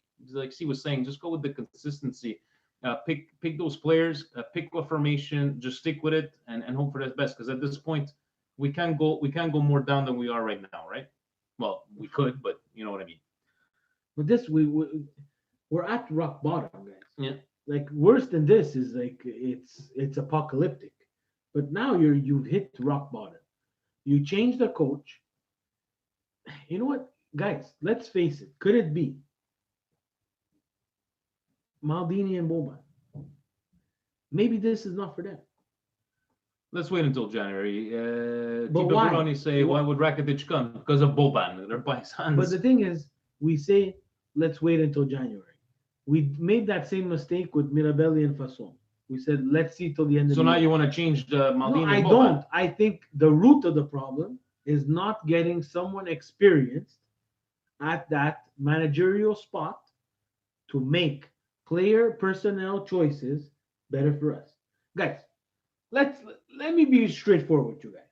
C was saying, just go with the consistency. Pick those players, pick what formation, just stick with it, and hope for the best. Because at this point, we can't go more down than we are right now, right? Well, we could, but you know what I mean. But this we're at rock bottom, guys. Yeah. Like worse than this is like it's apocalyptic. But now you've hit rock bottom. You change the coach. You know what, guys? Let's face it. Could it be Maldini and Boban? Maybe this is not for them. Let's wait until January. But why? Why would Rakitic come? Because of Boban. They're paisans. But the thing is, we say let's wait until January. We made that same mistake with Mirabelli and Fasson. We said let's see till the end of the year. So now you want to change the Maldini? No, I don't. I think the root of the problem is not getting someone experienced at that managerial spot to make player personnel choices better for us. Guys, let me be straightforward with you guys.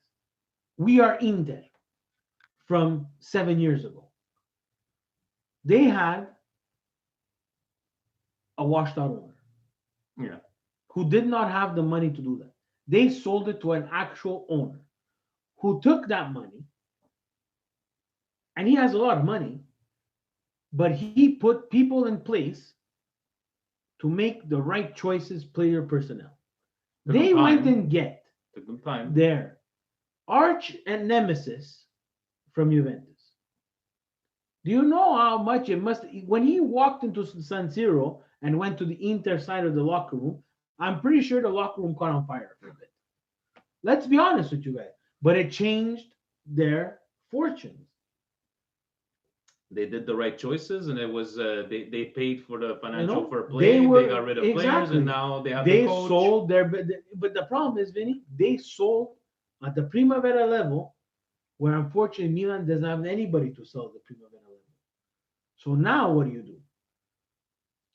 We are Inter from 7 years ago. They had a washed out owner. Yeah. Who did not have the money to do that. They sold it to an actual owner who took that money, and he has a lot of money, but he put people in place to make the right choices, player personnel. They went and get their arch and nemesis from Juventus. Do you know how much it must, when he walked into San Siro and went to the Inter side of the locker room, I'm pretty sure the locker room caught on fire for a bit. Let's be honest with you guys. But it changed their fortunes. They did the right choices, and it was they paid for the financial fair play. They got rid of players, and now they have the coach. Sold their. But the problem is, Vinny, they sold at the Primavera level where unfortunately Milan doesn't have anybody to sell the Primavera level. So now what do?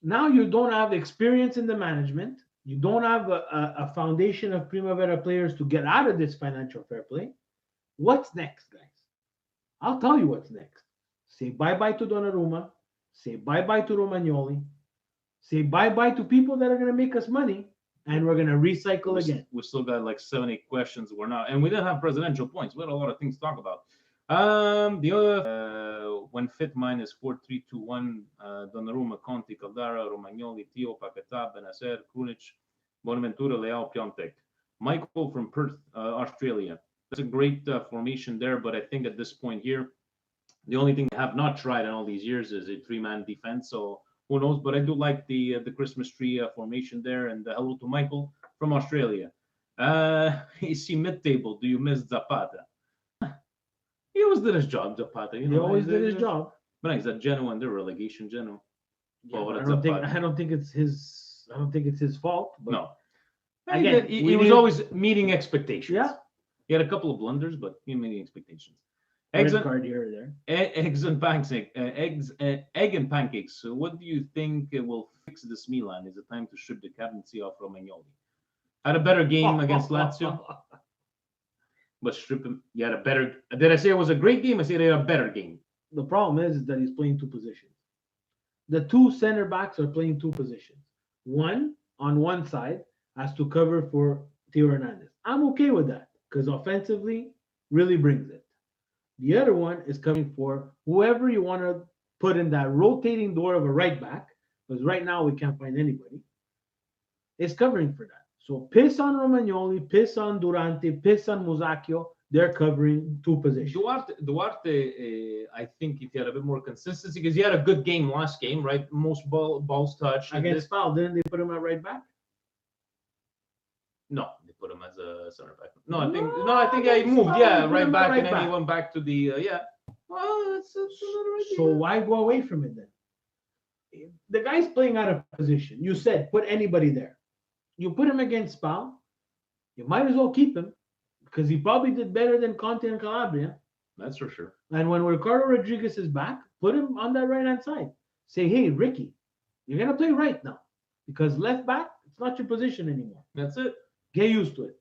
Now you don't have experience in the management. You don't have a foundation of Primavera players to get out of this financial fair play. What's next, guys? I'll tell you what's next. Say bye-bye to Donnarumma. Say bye-bye to Romagnoli. Say bye-bye to people that are going to make us money. And we're going to recycle again. We still got like 70 questions. We're not, and we didn't have presidential points. We had a lot of things to talk about. The other, when fit minus 4-3-2-1, Donnarumma, Conti, Caldara, Romagnoli, Tio, Paquetá, Benacer, Krunic, Bonaventura, Leao, Piontek. Michael from Perth, Australia. That's a great formation there, but I think at this point here, the only thing they have not tried in all these years is a three-man defense. So who knows? But I do like the Christmas tree formation there. And hello to Michael from Australia. You see mid-table. Do you miss Zapata? He always did his job, Zapata. He always did his job. But he's at Genoa and their relegation, Genoa. Yeah, I don't think it's his fault. But no. Again, he was always meeting expectations. Yeah. He had a couple of blunders, but he meeting expectations. Red card here or there. Eggs and pancakes. Egg and pancakes. So what do you think will fix this Milan? Is it time to strip the captaincy off Romagnoli? Had a better game against Lazio, but strip him. He had a better. Did I say it was a great game? I said he had a better game. The problem is that he's playing two positions. The two center backs are playing two positions. One on one side has to cover for Theo Hernandez. I'm okay with that because offensively really brings it. The other one is coming for whoever you want to put in that rotating door of a right back, because right now we can't find anybody. It's covering for that. So piss on Romagnoli, piss on Durante, piss on Musacchio. They're covering two positions. Duarte, I think if he had a bit more consistency, because he had a good game last game, right? Most balls touched. Against Foul, didn't they put him at right back? No, they put him as a center back. I think he moved, right back, and then he went back to the Well, that's another idea. So why go away from it then? The guy's playing out of position. You said put anybody there. You put him against Spal, you might as well keep him because he probably did better than Conte and Calabria. That's for sure. And when Ricardo Rodriguez is back, put him on that right-hand side. Say, hey, Ricky, you're going to play right now because left back, it's not your position anymore. That's it. Get used to it.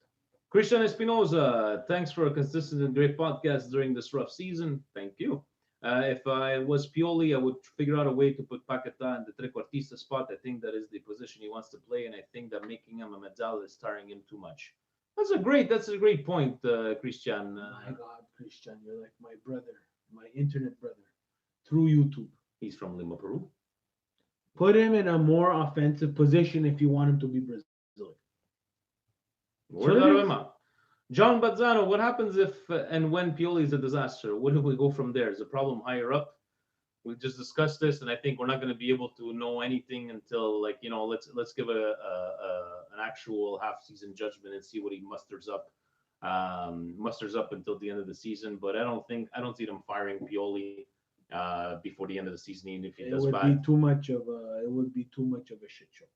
Christian Espinoza, thanks for a consistent and great podcast during this rough season. Thank you. If I was Pioli, I would figure out a way to put Paquetá in the trequartista spot. I think that is the position he wants to play, and I think that making him a mezzala is tiring him too much. That's a great point, Christian. My God, Christian, you're like my brother, my internet brother, through YouTube. He's from Lima, Peru. Put him in a more offensive position if you want him to be Brazilian. John Bazzano, what happens if and when Pioli is a disaster? Where do we go from there? Is the problem higher up? We just discussed this, and I think we're not going to be able to know anything until let's give an actual half-season judgment and see what he musters up until the end of the season. But I don't see them firing Pioli before the end of the season, even if he does bad. It would be too much of a shit show.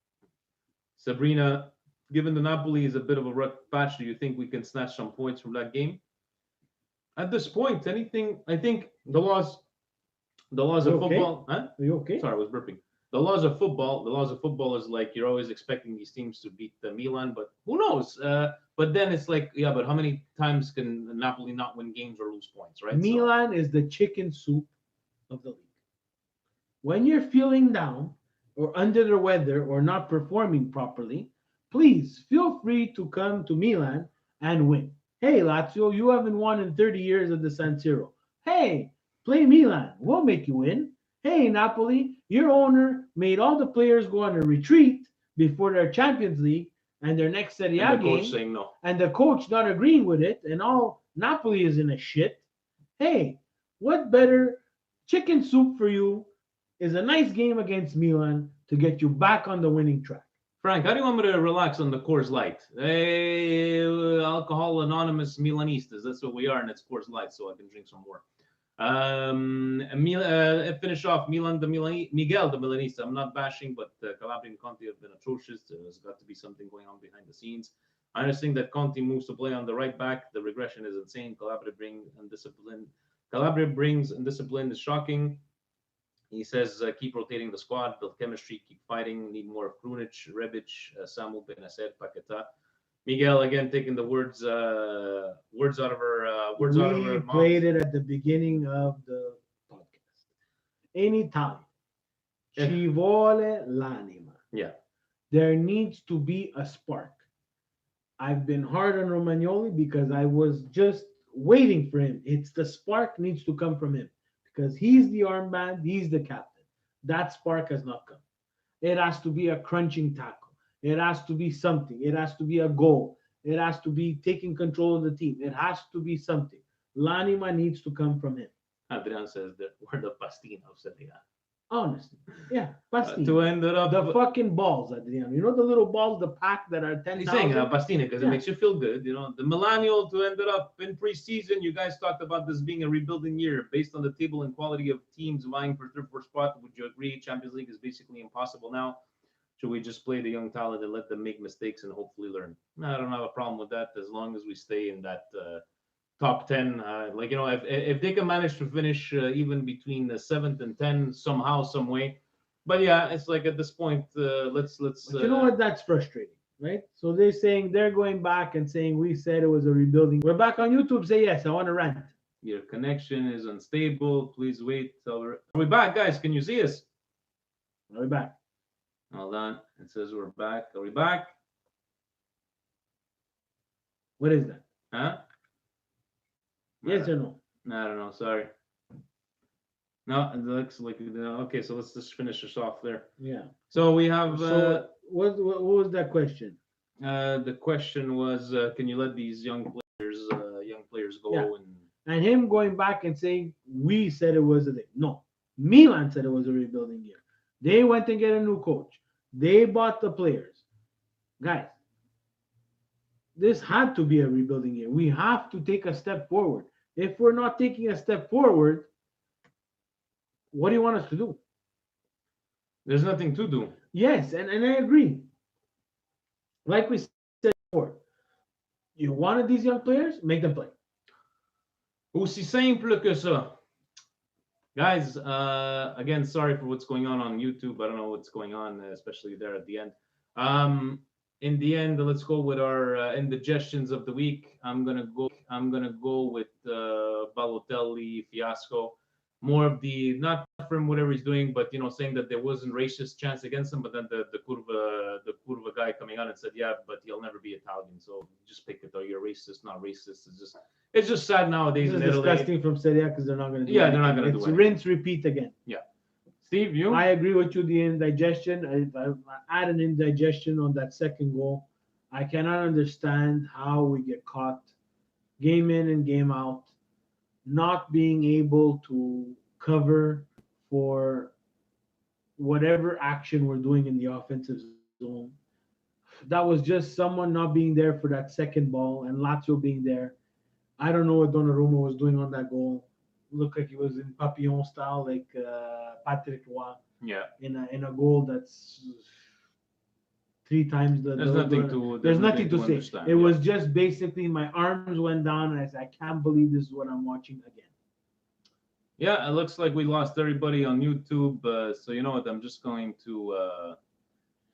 Sabrina, given the Napoli is a bit of a rough patch, do you think we can snatch some points from that game? At this point, anything. I think the laws of football. Huh? Are you okay? Sorry, I was burping. The laws of football is like you're always expecting these teams to beat the Milan, but who knows? But then it's like, but how many times can Napoli not win games or lose points, right? Milan is the chicken soup of the league. When you're feeling down or under the weather or not performing properly, please feel free to come to Milan and win. Hey, Lazio, you haven't won in 30 years at the San Siro. Hey, play Milan. We'll make you win. Hey, Napoli, your owner made all the players go on a retreat before their Champions League and their next Serie A game. Coach saying no. And the coach not agreeing with it, and all Napoli is in a shit. Hey, what better chicken soup for you is a nice game against Milan to get you back on the winning track. Frank, how do you want me to relax on the Coors Light? Hey, alcohol anonymous Milanistas. That's what we are, and it's Coors Light, so I can drink some more. Finish off Miguel the Milanista. I'm not bashing, but Calabria and Conte have been atrocious. There's got to be something going on behind the scenes. I understand that Conte moves to play on the right back. The regression is insane. Calabria brings undiscipline is shocking. He says, keep rotating the squad, build chemistry, keep fighting. Need more of Krunic, Rebic, Samu, Benacer, Paqueta. Miguel again taking the words out of her We mouth. played it at the beginning of the podcast. In Italian, Yeah. ci vuole l'anima. Yeah. There needs to be a spark. I've been hard on Romagnoli because I was just waiting for him. It's the spark needs to come from him because he's the armband, he's the captain. That spark has not come. It has to be a crunching tackle. It has to be something. It has to be a goal. It has to be taking control of the team. It has to be something. L'anima needs to come from him. Adrian says that we're the Pastina of Serie A. Honestly. Yeah. Pastina. To end it up, The fucking balls, Adriano. You know the little balls, the pack that are 10,000? he's saying Pastina because Yeah. it makes you feel good. You know, the Millennial to end it up in preseason. You guys talked about this being a rebuilding year based on the table and quality of teams vying for third, fourth spot. Would you agree? Champions League is basically impossible now. Should we just play the young talent and let them make mistakes and hopefully learn? No, I don't have a problem with that as long as we stay in that top 10. Like, you know, if they can manage to finish even between the 7th and 10 somehow, some way. But yeah, it's like at this point, let's. But you know what? That's frustrating, right? So they're going back and saying we said it was a rebuilding. We're back on YouTube. Say yes. I want to rant. Your connection is unstable. Please wait. Are we back, guys? Can you see us? Are we back? Hold on. It says we're back. Are we back? What is that? Huh? Yes or no? I don't know. Sorry. No, it looks like okay. So let's just finish this off there. Yeah. So we have So what was that question? the question was, can you let these young players go? Yeah. And And him going back and saying we said it was a thing. No, Milan said it was a rebuilding year. They went and get a new coach. They bought the players. Guys, this had to be a rebuilding year. We have to take a step forward. If we're not taking a step forward, what do you want us to do? there's nothing to do. Yes, and I agree. Like we said before, you wanted these young players, make them play. Aussi simple que ça. Guys, again, sorry for what's going on YouTube. I don't know what's going on, especially there at the end. In the end, let's go with our indigestions of the week. I'm gonna go with Balotelli fiasco. More of the not from whatever he's doing, but you know, saying that there wasn't racist chance against him. But then the curva guy coming out and said, yeah, but he'll never be Italian. So just pick it. Though you're racist, not racist. It's just sad nowadays This in is Italy. disgusting from Serie A because they're not going to do Yeah, they're not gonna do It's anything. rinse, repeat again. Steve, you? I agree with you. The indigestion. I add an indigestion on that second goal. I cannot understand how we get caught game in and game out, not being able to cover for whatever action we're doing in the offensive zone. That was just someone not being there for that second ball and Lazio being there. I don't know what Donnarumma was doing on that goal. Looked like he was in Papillon style, like Patrick Roy Yeah. in a goal that's 3 times the. There's nothing to. There's nothing to say. understand. It was just basically my arms went down and I said, I can't believe this is what I'm watching again. Yeah, it looks like we lost everybody on YouTube. So you know what? I'm just going to.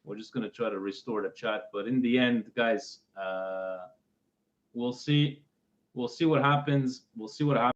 We're just going to try to restore the chat. But in the end, guys, we'll see. We'll see what happens. We'll see what happens.